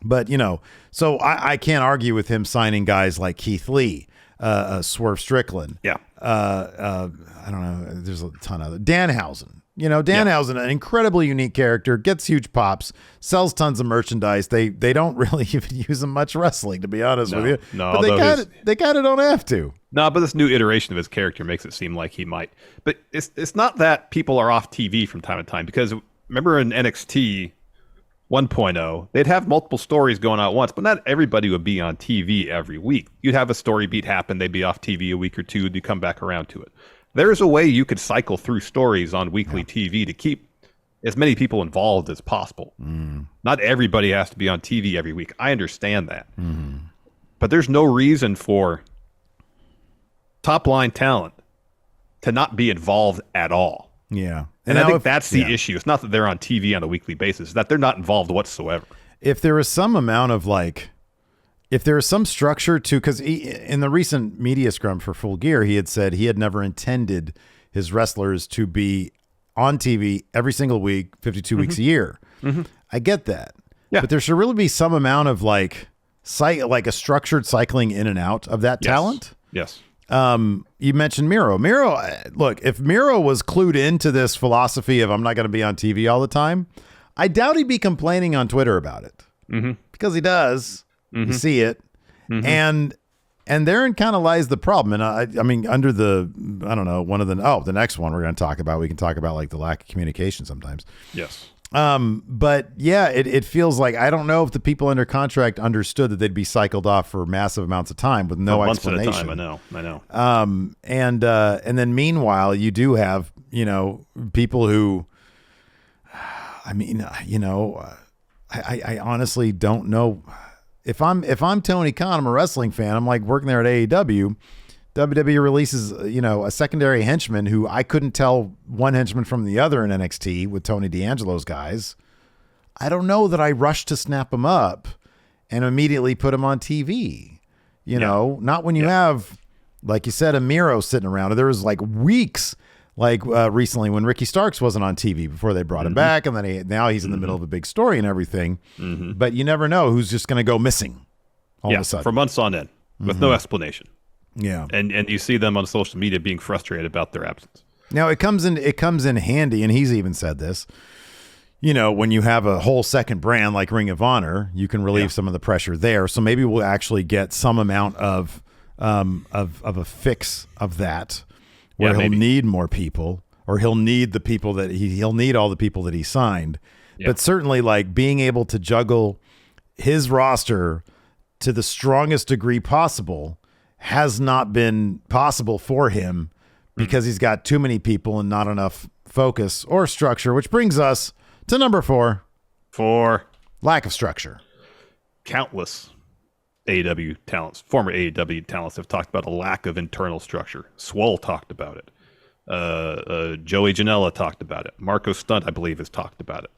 But, so I can't argue with him signing guys like Keith Lee, Swerve Strickland. Yeah. I don't know. There's a ton of Danhausen. Danhausen, an incredibly unique character, gets huge pops, sells tons of merchandise. They don't really even use him much wrestling, to be honest with you. No, but they kind of don't have to. No, but this new iteration of his character makes it seem like he might. But it's not that people are off TV from time to time, because remember in NXT 1.0, they'd have multiple stories going on at once, but not everybody would be on TV every week. You'd have a story beat happen, they'd be off TV a week or two, and you come back around to it. There's a way you could cycle through stories on weekly TV to keep as many people involved as possible. Not everybody has to be on TV every week. I understand that. But there's no reason for top-line talent to not be involved at all. Yeah. And I think that's the issue. It's not that they're on TV on a weekly basis. It's that they're not involved whatsoever. If there is some amount of if there is some structure to, because in the recent media scrum for Full Gear, he had said he had never intended his wrestlers to be on TV every single week, 52 weeks a year. I get that. Yeah. But there should really be some amount of like a structured cycling in and out of that talent. Yes. You mentioned Miro. Look, if Miro was clued into this philosophy of I'm not going to be on TV all the time, I doubt he'd be complaining on Twitter about it. Because he does. You see it. And therein kind of lies the problem. And I mean, under the next one we're going to talk about, we can talk about like the lack of communication sometimes. Yes. But yeah, it feels like, I don't know if the people under contract understood that they'd be cycled off for massive amounts of time with no explanation. Months at a time, I know. And then meanwhile, you do have, people who, I honestly don't know. If I'm Tony Khan, I'm a wrestling fan. I'm like working there at AEW. WWE releases, a secondary henchman who I couldn't tell one henchman from the other in NXT with Tony D'Angelo's guys. I don't know that I rushed to snap him up and immediately put him on TV. Not when you have, like you said, a Miro sitting around. There was like weeks Like recently when Ricky Starks wasn't on TV before they brought him back, and then now he's in the middle of a big story and everything. But you never know who's just going to go missing all of a sudden. For months on end with no explanation. Yeah. And you see them on social media being frustrated about their absence. Now it comes in handy, and he's even said this. You know, when you have a whole second brand like Ring of Honor, you can relieve some of the pressure there. So maybe we'll actually get some amount of a fix of that, where he'll need more people, or he'll need the people that he'll need all the people that he signed. Yeah. But certainly, like, being able to juggle his roster to the strongest degree possible has not been possible for him because he's got too many people and not enough focus or structure, which brings us to number 4. Lack of structure. Countless AEW talents, former AEW talents, have talked about a lack of internal structure. Swole talked about it. Joey Janela talked about it. Marco Stunt, I believe, has talked about it.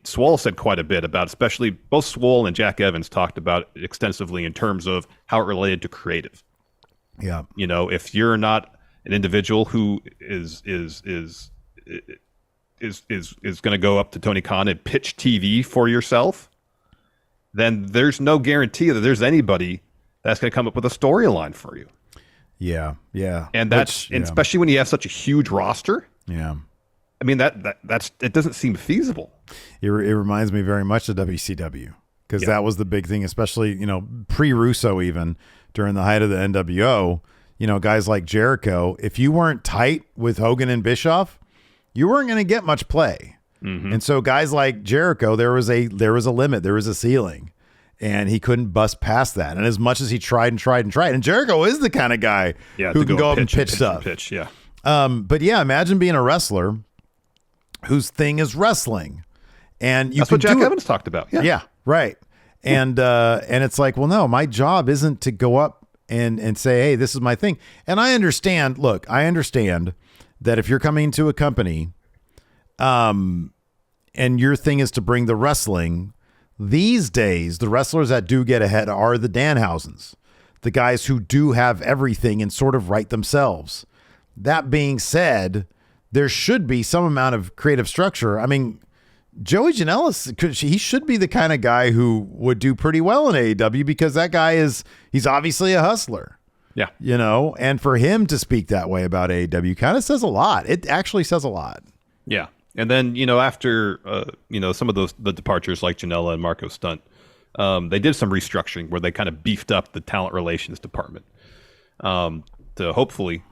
Swole said quite a bit about, especially both Swole and Jack Evans talked about it extensively in terms of how it related to creative. Yeah. You know, if you're not an individual who is going to go up to Tony Khan and pitch TV for yourself, then there's no guarantee that there's anybody that's going to come up with a storyline for you. Yeah, yeah. And especially when you have such a huge roster. Yeah. I mean, that's it doesn't seem feasible. It reminds me very much of WCW, because that was the big thing, especially, you know, pre-Russo, even during the height of the NWO, you know, guys like Jericho, if you weren't tight with Hogan and Bischoff, you weren't going to get much play. And so guys like Jericho, there was a limit, there was a ceiling, and he couldn't bust past that. And as much as he tried, and Jericho is the kind of guy who can go up and pitch stuff. But yeah, imagine being a wrestler whose thing is wrestling, and that's what Jack Evans talked about. Yeah, right. And it's like, well, no, my job isn't to go up and say, hey, this is my thing. And I understand that if you're coming to a company, and your thing is to bring the wrestling, these days, the wrestlers that do get ahead are the Danhausens, the guys who do have everything and sort of write themselves. That being said, there should be some amount of creative structure. I mean, Joey Janela, he should be the kind of guy who would do pretty well in AEW, because that guy he's obviously a hustler. Yeah. You know, and for him to speak that way about AEW kind of says a lot. It actually says a lot. Yeah. And then, you know, after, some of the departures like Janela and Marco Stunt, they did some restructuring where they kind of beefed up the talent relations department to hopefully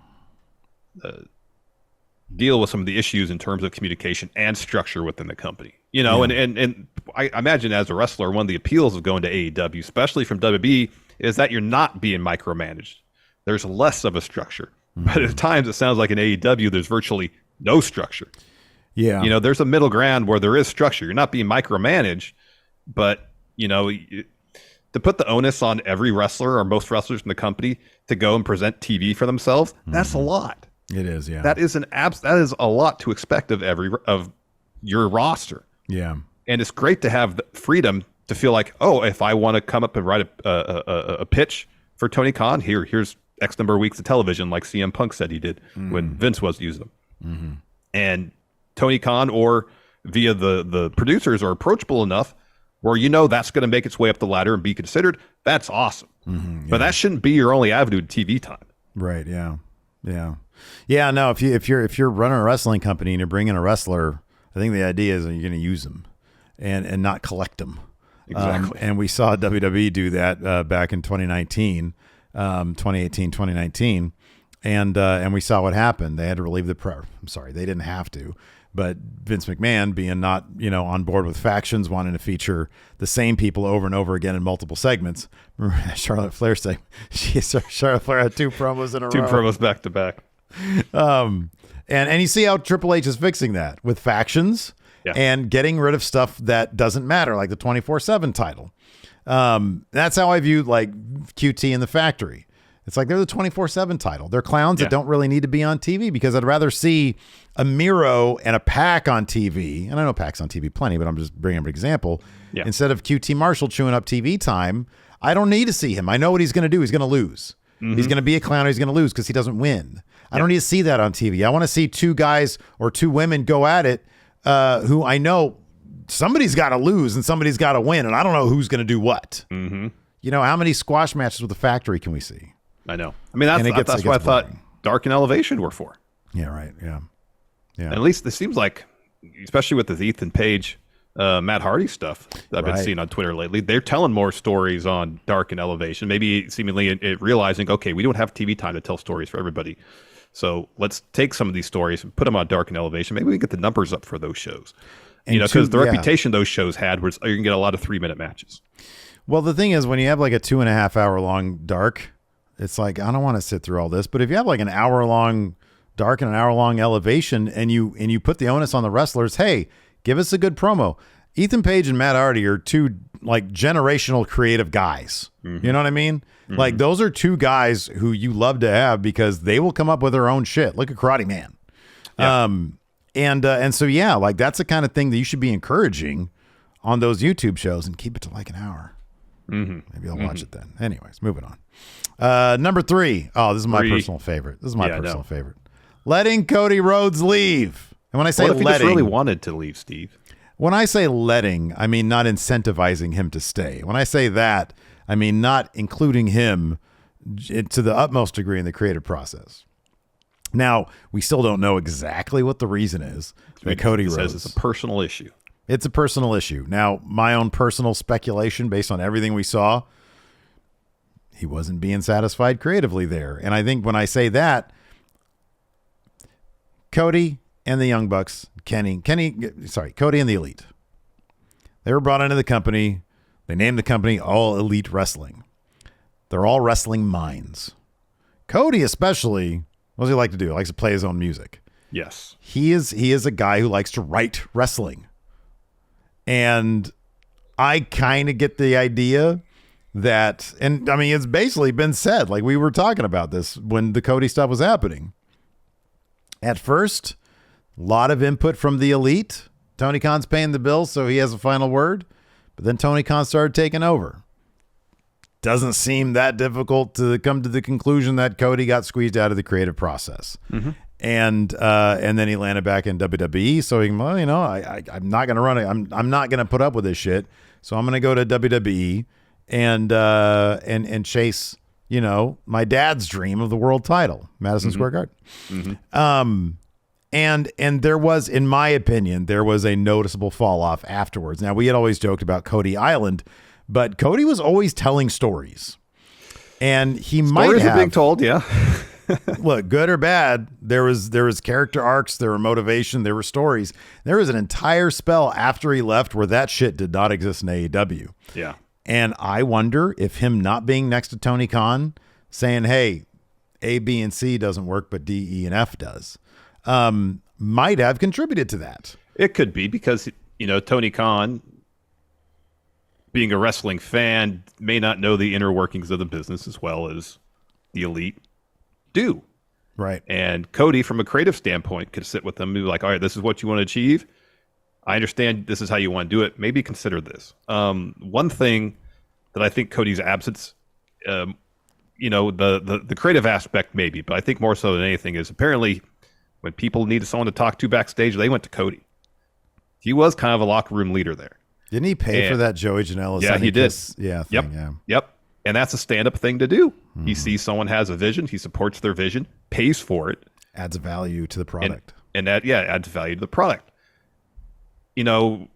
deal with some of the issues in terms of communication and structure within the company. You know, and I imagine as a wrestler, one of the appeals of going to AEW, especially from WWE, is that you're not being micromanaged. There's less of a structure. But at times it sounds like in AEW, there's virtually no structure. Yeah. You know, there's a middle ground where there is structure. You're not being micromanaged, but, you know, to put the onus on every wrestler or most wrestlers in the company to go and present TV for themselves, that's a lot. It is, yeah. That is that is a lot to expect of your roster. Yeah. And it's great to have the freedom to feel like, oh, if I want to come up and write a pitch for Tony Khan, here's X number of weeks of television, like CM Punk said he did when Vince was using them. And Tony Khan or via the producers are approachable enough where, you know, that's going to make its way up the ladder and be considered. That's awesome. But that shouldn't be your only avenue to TV time. Right. Yeah. Yeah. Yeah. No, if you're running a wrestling company and you're bringing a wrestler, I think the idea is that you're going to use them and not collect them. Exactly. And we saw WWE do that back in 2018, 2019. And we saw what happened. They had to relieve they didn't have to, but Vince McMahon, being not, you know, on board with factions, wanting to feature the same people over and over again in multiple segments. Remember that Charlotte Flair segment? Charlotte Flair had 2 promos in a row. 2 promos back to back. And you see how Triple H is fixing that with factions and getting rid of stuff that doesn't matter, like the 24/7 title. That's how I view like QT in the Factory. It's like they're the 24/7 title. They're clowns that don't really need to be on TV, because I'd rather see a Miro and a Pac on TV. And I know Pac's on TV plenty, but I'm just bringing up an example. Yeah. Instead of QT Marshall chewing up TV time, I don't need to see him. I know what he's going to do. He's going to lose. He's going to be a clown. He's going to lose because he doesn't win. I don't need to see that on TV. I want to see two guys or two women go at it who I know somebody's got to lose and somebody's got to win, and I don't know who's going to do what. Mm-hmm. You know, how many squash matches with the Factory can we see? I know. I mean, that's what I thought Dark and Elevation were for. Yeah, right. Yeah. And at least it seems like, especially with the Ethan Page, Matt Hardy stuff that I've been seeing on Twitter lately, they're telling more stories on Dark and Elevation, maybe seemingly realizing, okay, we don't have TV time to tell stories for everybody. So let's take some of these stories and put them on Dark and Elevation. Maybe we can get the numbers up for those shows. And because the reputation those shows had was you can get a lot of 3-minute matches. Well, the thing is, when you have like a 2.5 hour long Dark, it's like, I don't want to sit through all this. But if you have like an hour long Dark and an hour long Elevation, and you put the onus on the wrestlers, hey, give us a good promo. Ethan Page and Matt Hardy are two like generational creative guys. Mm-hmm. You know what I mean? Mm-hmm. Like those are two guys who you love to have because they will come up with their own shit. Look at Karate Man. Yeah. And so, yeah, like that's the kind of thing that you should be encouraging on those YouTube shows, and keep it to like an hour. Mm-hmm. Maybe I'll watch it then. Anyways, moving on. Number 3. Oh, this is my personal favorite. Favorite. Letting Cody Rhodes leave. And when I say what if he letting, just really wanted to leave, Steve? When I say letting, I mean not incentivizing him to stay. When I say that, I mean not including him to the utmost degree in the creative process. Now, we still don't know exactly what the reason is that Cody Rhodes says it's a personal issue. It's a personal issue. Now, my own personal speculation based on everything we saw, he wasn't being satisfied creatively there. And I think when I say that, Cody and the Young Bucks, Cody and the Elite. They were brought into the company. They named the company All Elite Wrestling. They're all wrestling minds. Cody especially, what does he like to do? He likes to play his own music. Yes. He is a guy who likes to write wrestling. And I kind of get the idea that, and I mean, it's basically been said, like we were talking about this when the Cody stuff was happening. At first, a lot of input from the Elite. Tony Khan's paying the bills, so he has a final word. But then Tony Khan started taking over. Doesn't seem that difficult to come to the conclusion that Cody got squeezed out of the creative process. Mm-hmm. And then he landed back in WWE. So he, well, you know, I'm not going to run it. I'm not going to put up with this shit. So I'm going to go to WWE and chase, you know, my dad's dream of the world title, Madison Square Garden. Mm-hmm. And there was, in my opinion, there was a noticeable fall off afterwards. Now, we had always joked about Cody Island, but Cody was always telling stories, and stories are being told. Yeah. Look, good or bad, there was character arcs, there were motivation, there were stories. There was an entire spell after he left where that shit did not exist in AEW. Yeah. And I wonder if him not being next to Tony Khan, saying, hey, A, B, and C doesn't work, but D, E, and F does, might have contributed to that. It could be because, you know, Tony Khan, being a wrestling fan, may not know the inner workings of the business as well as the Elite do. Right. And Cody, from a creative standpoint, could sit with them and be like, all right, this is what you want to achieve. I understand this is how you want to do it. Maybe consider this. One thing that I think Cody's absence, you know, the creative aspect maybe, but I think more so than anything is apparently when people needed someone to talk to backstage, they went to Cody. He was kind of a locker room leader there. Didn't he pay for that Joey Janela? Yeah, he did. Yep. And that's a stand-up thing to do. Mm-hmm. He sees someone has a vision. He supports their vision, pays for it. Adds value to the product. And that, adds value to the product. You know,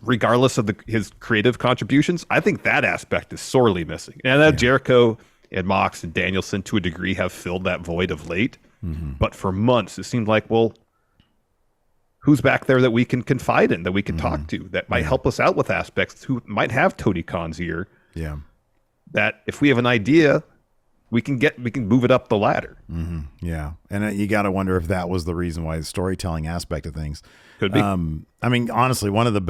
regardless of his creative contributions, I think that aspect is sorely missing. And that Jericho and Mox and Danielson, to a degree, have filled that void of late. Mm-hmm. But for months, it seemed like, well, who's back there that we can confide in, that we can talk to, that might help us out with aspects, who might have Tony Khan's ear. Yeah. That if we have an idea, we can move it up the ladder. Mm-hmm. Yeah. And you got to wonder if that was the reason why the storytelling aspect of things could be. I mean, honestly, one of the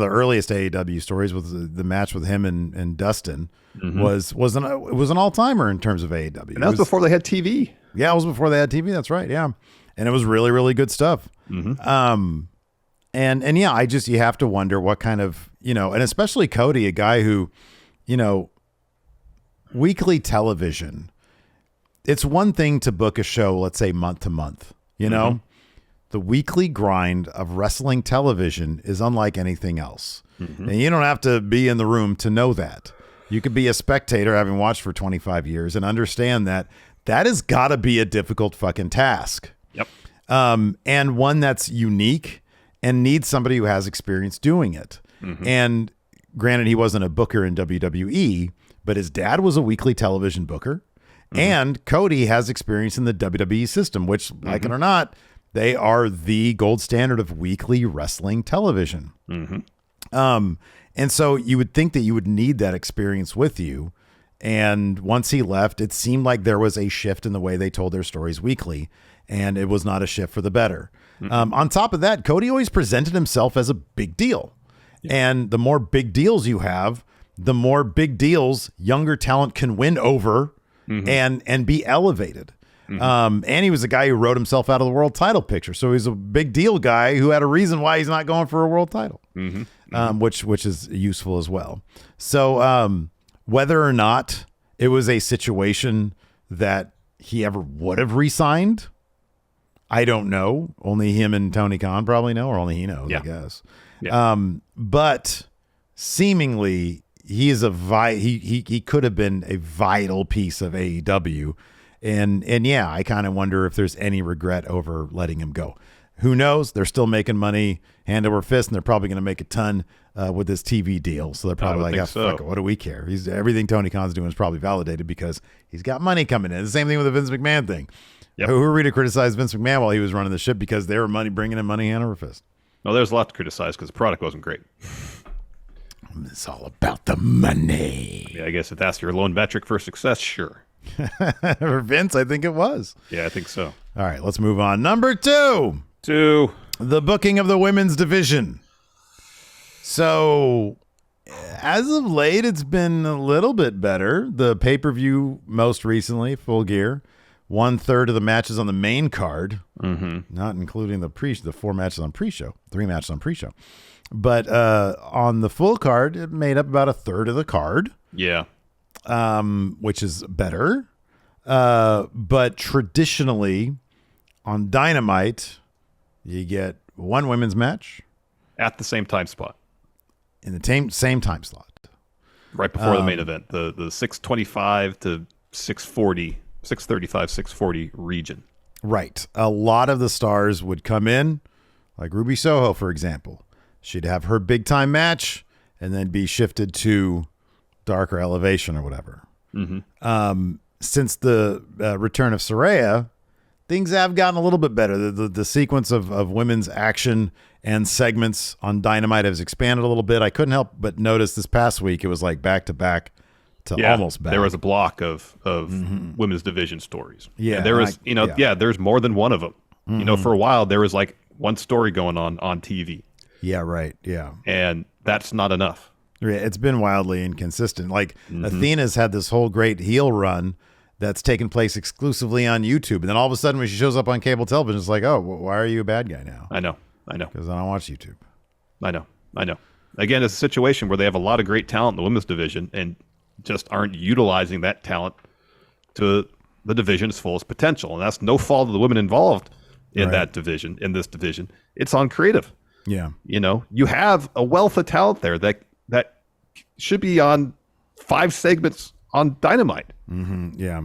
earliest AEW stories was the match with him and Dustin was an all-timer in terms of AEW. And that was before they had TV. Yeah, it was before they had TV. That's right. Yeah. And it was really, really good stuff. Mm-hmm. And yeah, you have to wonder what kind of, you know, and especially Cody, a guy who, you know, weekly television it's one thing to book a show, let's say month to month, you know, the weekly grind of wrestling television is unlike anything else. And you don't have to be in the room to know that. You could be a spectator having watched for 25 years and understand that has got to be a difficult fucking task. Yep. And one that's unique and needs somebody who has experience doing it. And granted, he wasn't a booker in WWE, but his dad was a weekly television booker. And Cody has experience in the WWE system, which, like it or not, they are the gold standard of weekly wrestling television. And so you would think that you would need that experience with you. And once he left, it seemed like there was a shift in the way they told their stories weekly, and it was not a shift for the better. On top of that, Cody always presented himself as a big deal. And the more big deals you have, the more big deals younger talent can win over and be elevated. And he was a guy who wrote himself out of the world title picture. So he's a big deal guy who had a reason why he's not going for a world title, which is useful as well. So whether or not it was a situation that he ever would have re-signed, I don't know. Only him and Tony Khan probably know, or only he knows, I guess. But seemingly he is he could have been a vital piece of AEW. And yeah, I kind of wonder if there's any regret over letting him go. Who knows? They're still making money hand over fist, and they're probably going to make a ton with this TV deal. So they're probably like, fuck it, what do we care? Everything Tony Khan's doing is probably validated because he's got money coming in. The same thing with the Vince McMahon thing. Who are we to criticize Vince McMahon while he was running the ship because they were bringing in money hand over fist? Well, there's a lot to criticize because the product wasn't great. It's all about the money. Yeah, I guess if that's your lone metric for success, sure. For Vince, I think it was. Yeah, I think so. All right, let's move on. Number 2. The booking of the women's division. So, as of late, it's been a little bit better. The pay-per-view most recently, Full Gear, 1/3 of the matches on the main card, not including the 4 matches on pre-show, 3 matches on pre-show. But on the full card, it made up about 1/3 of the card. Yeah. Which is better. But traditionally, on Dynamite, you get 1 women's match. At the same time spot. In the same time slot. Right before the main event. The 625 to 640, 635, 640 region. Right. A lot of the stars would come in, like Ruby Soho, for example. She'd have her big time match and then be shifted to Dark or Elevation or whatever. Since the return of Saraya, things have gotten a little bit better. The sequence of women's action and segments on Dynamite has expanded a little bit. I couldn't help but notice this past week it was like back to back to almost back. There was a block of women's division stories. Yeah, and there was there's more than one of them. You know, for a while there was like one story going on TV. Yeah, right. Yeah, and that's not enough. Yeah, it's been wildly inconsistent. Like Athena's had this whole great heel run that's taken place exclusively on YouTube, and then all of a sudden when she shows up on cable television, it's like, oh, why are you a bad guy now? I know, because I don't watch YouTube. I know. Again, it's a situation where they have a lot of great talent in the women's division and just aren't utilizing that talent to the division's fullest potential, and that's no fault of the women involved in that division. In this division, it's on creative. Yeah, you know, you have a wealth of talent there that should be on 5 segments on Dynamite. Yeah.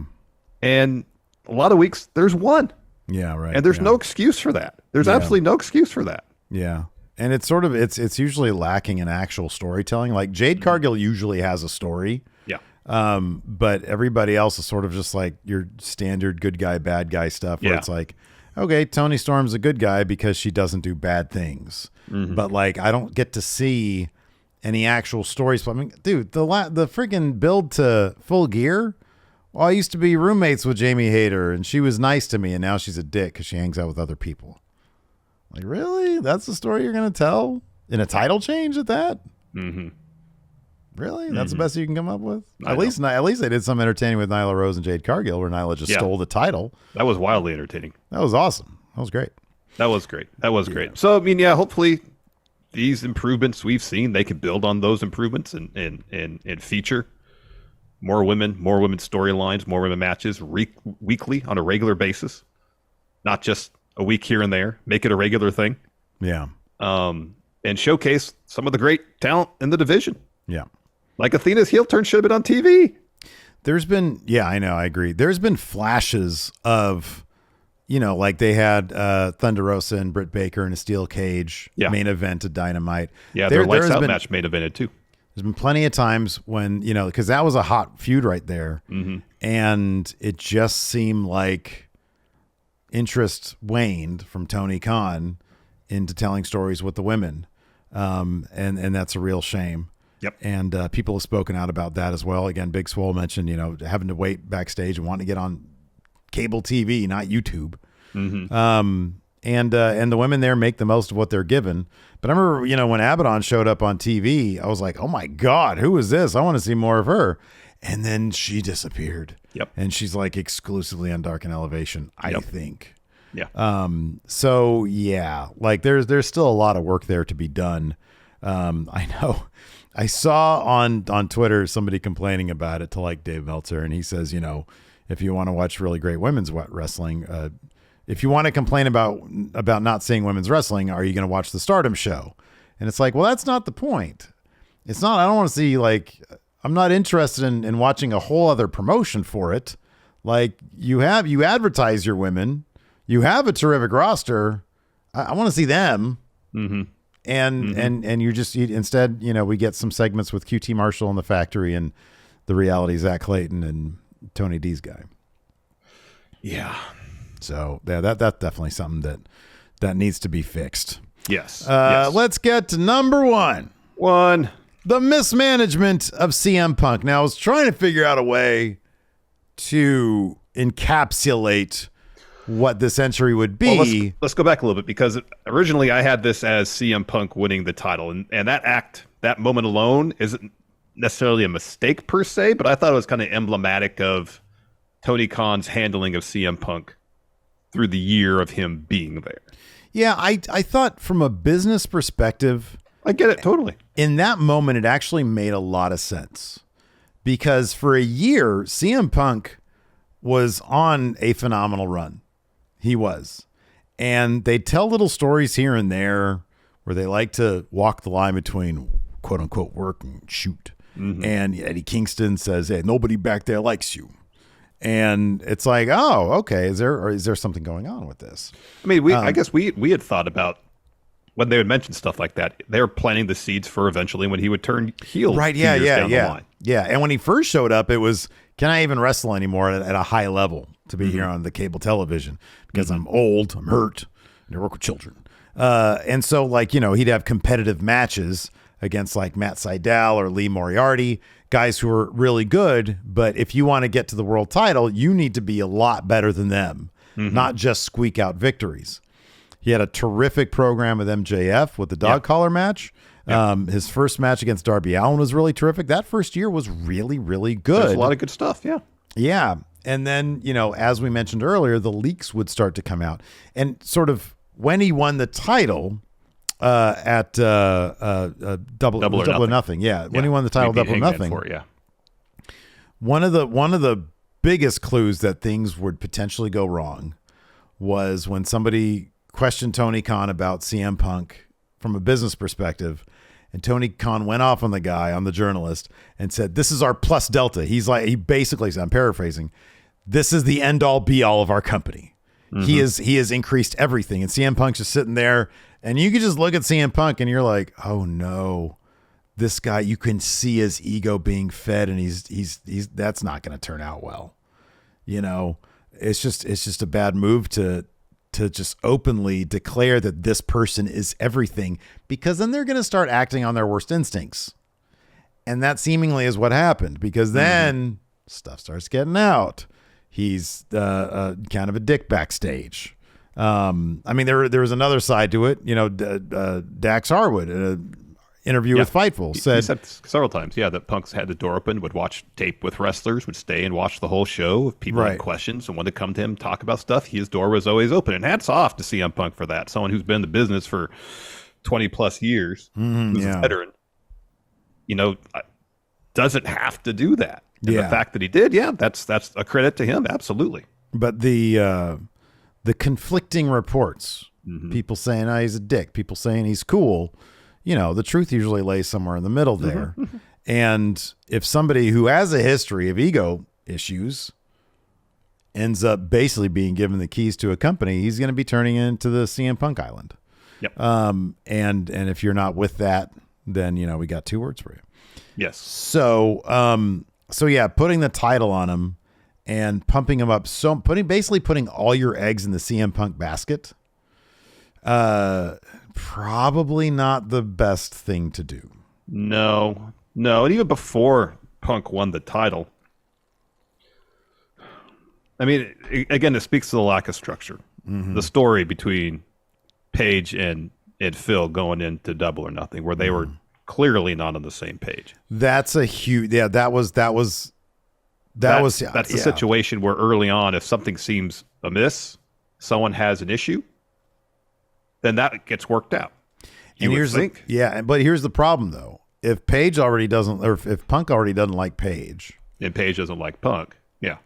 And a lot of weeks there's 1. Yeah, right. And there's no excuse for that. There's absolutely no excuse for that. Yeah. And it's sort of it's usually lacking in actual storytelling. Like Jade Cargill usually has a story. Yeah. But everybody else is sort of just like your standard good guy, bad guy stuff where it's like, okay, Toni Storm's a good guy because she doesn't do bad things. But like I don't get to see any actual stories. I mean, dude, the freaking build to Full Gear. Well, I used to be roommates with Jamie Hayter, and she was nice to me, and now she's a dick because she hangs out with other people. Like, really? That's the story you're going to tell? In a title change at that? Really? That's the best you can come up with? At least they did some entertaining with Nyla Rose and Jade Cargill, where Nyla just stole the title. That was wildly entertaining. That was awesome. That was great. That was great. So, I mean, hopefully these improvements we've seen, they can build on those improvements and feature more women storylines, more women matches weekly on a regular basis, not just a week here and there. Make it a regular thing. Yeah. And showcase some of the great talent in the division. Yeah. Like Athena's heel turn should have been on TV. There's been, yeah, I know, I agree. There's been flashes of, like they had Thunder Rosa and Britt Baker in a steel cage main event at Dynamite. Yeah, their lights out match main evented too. There's been plenty of times when, because that was a hot feud right there. Mm-hmm. And it just seemed like interest waned from Tony Khan into telling stories with the women. And that's a real shame. Yep. And people have spoken out about that as well. Again, Big Swole mentioned, having to wait backstage and wanting to get on cable TV, not YouTube. Mm-hmm. And the women there make the most of what they're given. But I remember, when Abaddon showed up on TV, I was like, oh my God, who is this? I want to see more of her. And then she disappeared. Yep. And she's like exclusively on Dark and Elevation, I think. Yeah. So yeah, like there's still a lot of work there to be done. I know. I saw on Twitter somebody complaining about it to like Dave Meltzer, and he says, if you want to watch really great women's wrestling, if you want to complain about not seeing women's wrestling, are you going to watch the Stardom show? And it's like, well, that's not the point. It's not. I don't want to see I'm not interested in watching a whole other promotion for it. Like you advertise your women, you have a terrific roster. I want to see them. Mm-hmm. And instead, we get some segments with QT Marshall in the factory and the reality Zach Clayton and Tony D's guy. Yeah. So yeah, that's definitely something that needs to be fixed. Yes. Let's get to number one. The mismanagement of CM Punk. Now I was trying to figure out a way to encapsulate what this entry would be. Well, let's go back a little bit, because originally I had this as CM Punk winning the title, and that moment alone isn't necessarily a mistake per se, but I thought it was kind of emblematic of Tony Khan's handling of CM Punk through the year of him being there. Yeah, I thought from a business perspective, I get it totally. In that moment, it actually made a lot of sense, because for a year, CM Punk was on a phenomenal run. He was. And they tell little stories here and there where they like to walk the line between quote unquote work and shoot. Mm-hmm. And Eddie Kingston says, hey, nobody back there likes you. And it's like, oh, okay. Is there something going on with this? I mean, I guess we had thought about when they would mention stuff like that, they were planting the seeds for eventually when he would turn heel. Right. Yeah. Yeah. And when he first showed up, it was, can I even wrestle anymore at a high level to be here on the cable television? Because I'm old, I'm hurt, and I work with children. And so he'd have competitive matches against like Matt Sydal or Lee Moriarty, guys who are really good. But if you want to get to the world title, you need to be a lot better than them, not just squeak out victories. He had a terrific program with MJF with the dog collar match. His first match against Darby Allin was really terrific. That first year was really, really good. There's a lot of good stuff. Yeah. Yeah. And then, as we mentioned earlier, the leaks would start to come out. And sort of when he won the title at Double or Nothing. Yeah. When he won the title, Double or Nothing. One of the biggest clues that things would potentially go wrong was when somebody questioned Tony Khan about CM Punk from a business perspective. And Tony Khan went off on the journalist, and said, this is our plus delta. He basically said, I'm paraphrasing, this is the end all be all of our company. Mm-hmm. He has increased everything. And CM Punk's just sitting there, and you can just look at CM Punk and you're like, oh no, this guy, you can see his ego being fed, and he's that's not going to turn out well. It's just a bad move to just openly declare that this person is everything, because then they're going to start acting on their worst instincts. And that seemingly is what happened, because then stuff starts getting out. He's kind of a dick backstage. I mean, there was another side to it. Dax Harwood in an interview with Fightful said, he said several times, that Punk's had the door open, would watch tape with wrestlers, would stay and watch the whole show. If people had questions and wanted to come to him, talk about stuff, his door was always open. And hats off to CM Punk for that. Someone who's been in the business for 20 plus years, who's a veteran, doesn't have to do that. And the fact that he did, that's a credit to him. Absolutely. But the conflicting reports, people saying, oh, he's a dick, people saying he's cool, the truth usually lays somewhere in the middle there. And if somebody who has a history of ego issues ends up basically being given the keys to a company, he's going to be turning into the CM Punk Island. Yep. And if you're not with that, then, we got 2 words for you. Yes. So yeah, putting the title on him and pumping him up, basically putting all your eggs in the CM Punk basket, probably not the best thing to do. No. And even before Punk won the title, I mean, again, it speaks to the lack of structure. The story between Paige and Phil going into Double or Nothing, where they were clearly not on the same page. That's a huge, that's a situation where early on, if something seems amiss, someone has an issue, then that gets worked out. But here's the problem though. If Paige already doesn't, or if Punk already doesn't like Paige, and Paige doesn't like Punk, yeah.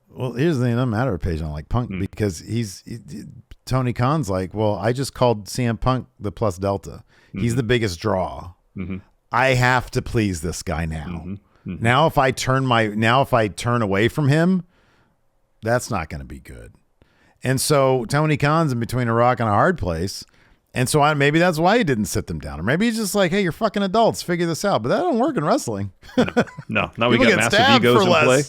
Well, here's the thing: it doesn't matter if Paige doesn't like Punk because Tony Khan's like, well, I just called CM Punk the plus delta. He's the biggest draw. I have to please this guy now. Now, if I turn away from him, that's not going to be good. And so Tony Khan's in between a rock and a hard place. And so maybe that's why he didn't sit them down. Or maybe he's just like, hey, you're fucking adults. Figure this out. But that don't work in wrestling. No, we got massive egos in play.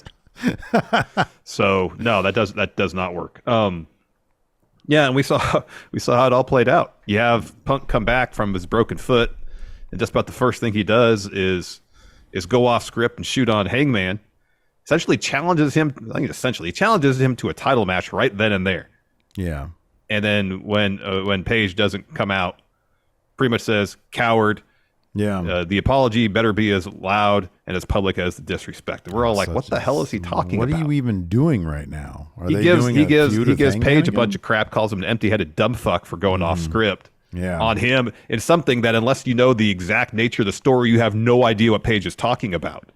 So no, that does not work. Yeah, and we saw how it all played out. You have Punk come back from his broken foot, and just about the first thing he does is go off script and shoot on Hangman. He challenges him to a title match right then and there. Yeah. And then when Paige doesn't come out, pretty much says, coward. Yeah. The apology better be as loud and as public as the disrespect. And we're all like, what the hell is he talking about? What are you even doing right now? He gives Paige a bunch of crap, calls him an empty-headed dumb fuck for going off script on him. It's something that unless you know the exact nature of the story, you have no idea what Paige is talking about.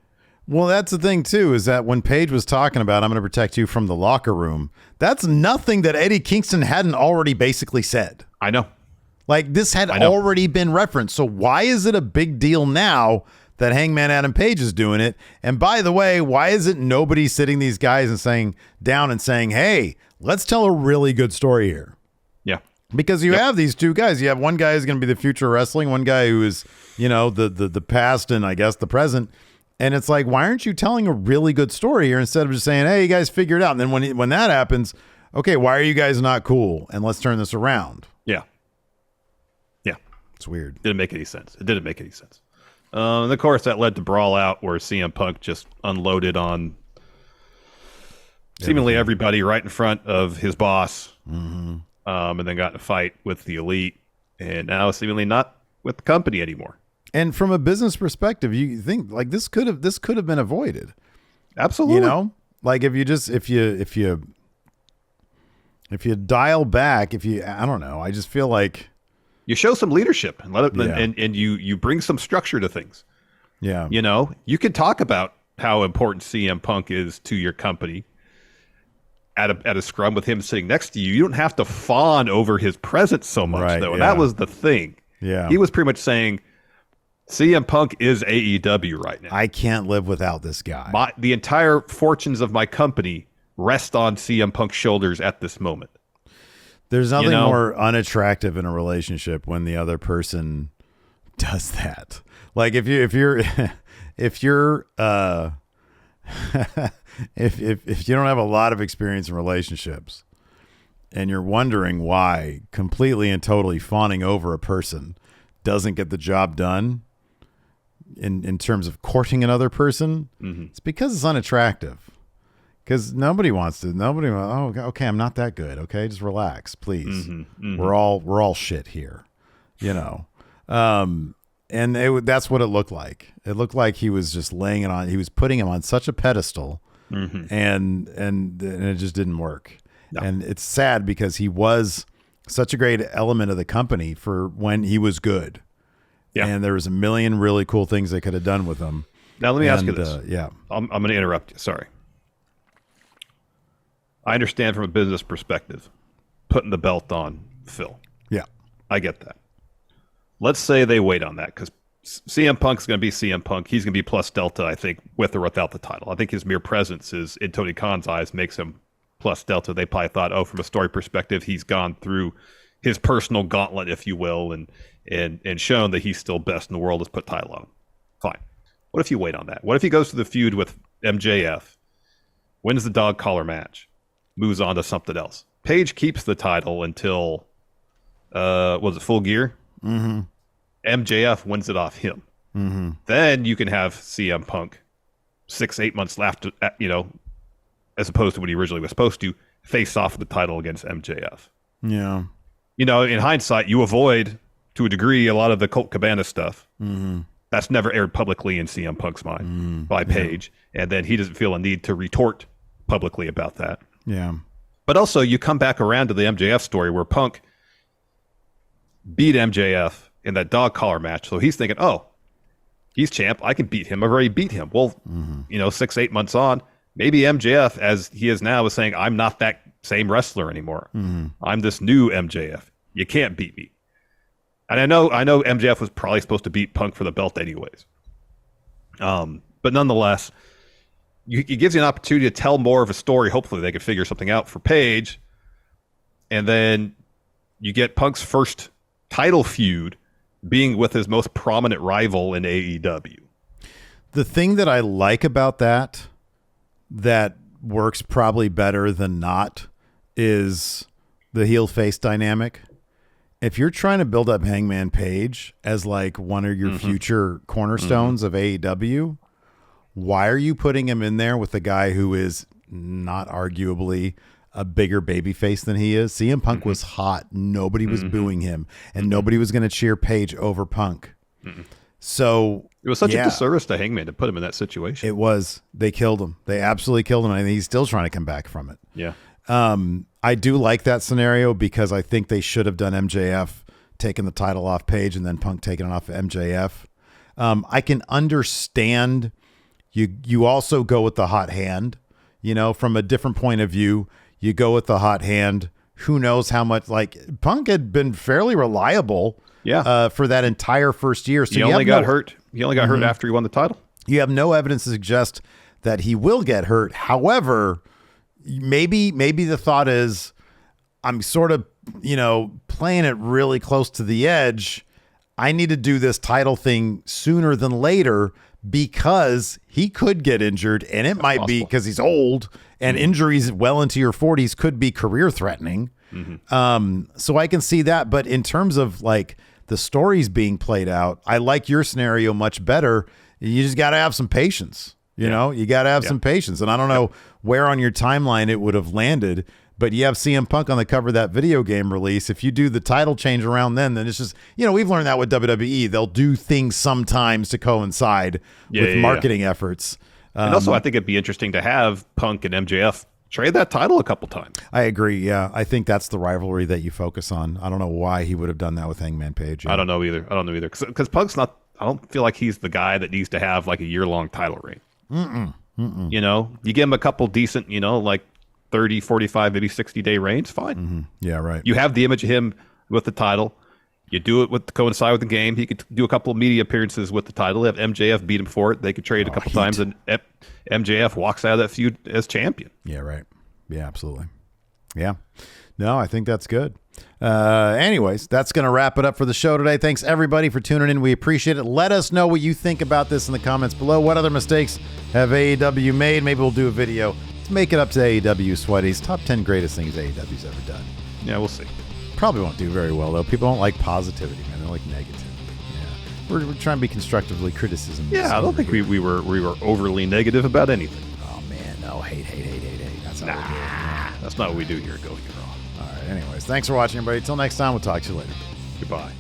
Well, that's the thing, too, is that when Paige was talking about, I'm going to protect you from the locker room, that's nothing that Eddie Kingston hadn't already basically said. I know. Like, this had already been referenced. So why is it a big deal now that Hangman Adam Page is doing it? And by the way, why isn't nobody sitting these guys and saying, hey, let's tell a really good story here? Yeah. Because you have these two guys. You have one guy who's going to be the future of wrestling, one guy who is, the past and I guess the present. And it's like, why aren't you telling a really good story here instead of just saying, hey, you guys figure it out? And then when that happens, okay, why are you guys not cool? And let's turn this around. Yeah. Yeah. It's weird. Didn't make any sense. It didn't make any sense. And of course, that led to Brawl Out, where CM Punk just unloaded on seemingly everybody right in front of his boss. And then got in a fight with the Elite. And now seemingly not with the company anymore. And from a business perspective, you think like this could have been avoided. Absolutely. Like if you dial back, I don't know, I just feel like you show some leadership and let it, and you bring some structure to things. Yeah. You can talk about how important CM Punk is to your company at a scrum with him sitting next to you. You don't have to fawn over his presence so much, though. And that was the thing. Yeah. He was pretty much saying, CM Punk is AEW right now. I can't live without this guy. The entire fortunes of my company rest on CM Punk's shoulders at this moment. There's nothing more unattractive in a relationship when the other person does that. Like if you don't have a lot of experience in relationships and you're wondering why completely and totally fawning over a person doesn't get the job done in terms of courting another person, it's because it's unattractive. Because nobody wants, okay, I'm not that good. Okay, just relax, please. We're all shit here, And that's what it looked like. It looked like he was just laying it on. He was putting him on such a pedestal, and it just didn't work. No. And it's sad because he was such a great element of the company for when he was good. Yeah. And there was a million really cool things they could have done with him. Now let me ask you this. Yeah. I'm going to interrupt you. Sorry. I understand from a business perspective, putting the belt on Phil. Yeah. I get that. Let's say they wait on that because CM Punk's going to be CM Punk. He's going to be plus Delta, I think, with or without the title. I think his mere presence is, in Tony Khan's eyes, makes him plus Delta. They probably thought, oh, from a story perspective, he's gone through his personal gauntlet, if you will, and shown that he's still best in the world. Let's put title on him. Fine. What if you wait on that? What if he goes to the feud with MJF, wins the dog collar match, moves on to something else? Page keeps the title until, was it Full Gear? Mm-hmm. MJF wins it off him. Mm-hmm. Then you can have CM Punk 6-8 months left, as opposed to when he originally was supposed to, face off the title against MJF. Yeah. In hindsight, you avoid, to a degree, a lot of the Colt Cabana stuff. Mm-hmm. That's never aired publicly in CM Punk's mind by Page. Yeah. And then he doesn't feel a need to retort publicly about that. Yeah. But also, you come back around to the MJF story where Punk beat MJF in that dog collar match. So he's thinking, oh, he's champ. I can beat him. I've already beat him. Well, 6-8 months on, maybe MJF, as he is now, is saying, I'm not that same wrestler anymore. I'm this new MJF. You can't beat me. And I know MJF was probably supposed to beat Punk for the belt anyways. But nonetheless, it gives you an opportunity to tell more of a story. Hopefully they could figure something out for Page. And then you get Punk's first title feud being with his most prominent rival in AEW. The thing that I like about that works probably better than not is the heel face dynamic. If you're trying to build up Hangman Page as like one of your future cornerstones of AEW, why are you putting him in there with a guy who is not arguably a bigger babyface than he is? CM Punk was hot. Nobody was booing him, and nobody was going to cheer Page over Punk. So it was such a disservice to Hangman to put him in that situation. It was. They killed him. They absolutely killed him. I think he's still trying to come back from it. Yeah. I do like that scenario because I think they should have done MJF taking the title off Page and then Punk taking it off MJF. I can understand you also go with the hot hand, from a different point of view. You go with the hot hand. Who knows how much, like, Punk had been fairly reliable for that entire first year. So he only got hurt. He only got hurt after he won the title. You have no evidence to suggest that he will get hurt. However, maybe the thought is, I'm sort of, playing it really close to the edge. I need to do this title thing sooner than later because he could get injured, and it might be because he's old, and injuries well into your 40s could be career threatening. So I can see that. But in terms of like the stories being played out, I like your scenario much better. You just got to have some patience. You got to have some patience. And I don't know where on your timeline it would have landed, but you have CM Punk on the cover of that video game release. If you do the title change around then it's just, we've learned that with WWE. They'll do things sometimes to coincide with marketing efforts. And also, I think it'd be interesting to have Punk and MJF trade that title a couple times. I agree. Yeah. I think that's the rivalry that you focus on. I don't know why he would have done that with Hangman Page. I don't know either. Because Punk's not, I don't feel like he's the guy that needs to have like a year-long title reign. You give him a couple decent, like 30, 45, maybe 60-day reigns, fine. Yeah, right. You have the image of him with the title. You do it to coincide with the game. He could do a couple of media appearances with the title. Have MJF beat him for it. They could trade a couple times, and MJF walks out of that feud as champion. Yeah, right. Yeah, absolutely. Yeah. No, I think that's good. Anyways, that's going to wrap it up for the show today. Thanks, everybody, for tuning in. We appreciate it. Let us know what you think about this in the comments below. What other mistakes have AEW made? Maybe we'll do a video to make it up to AEW Sweaty's top 10 greatest things AEW's ever done. Yeah, we'll see. Probably won't do very well, though. People don't like positivity, man. They like negativity. Yeah, we're trying to be constructively criticism. Yeah, I don't think we were overly negative about anything. Oh man, no, hate. That's not what we do. That's not what we do here at Go Get Raw. All right. Anyways, thanks for watching, everybody. Till next time, we'll talk to you later. Goodbye.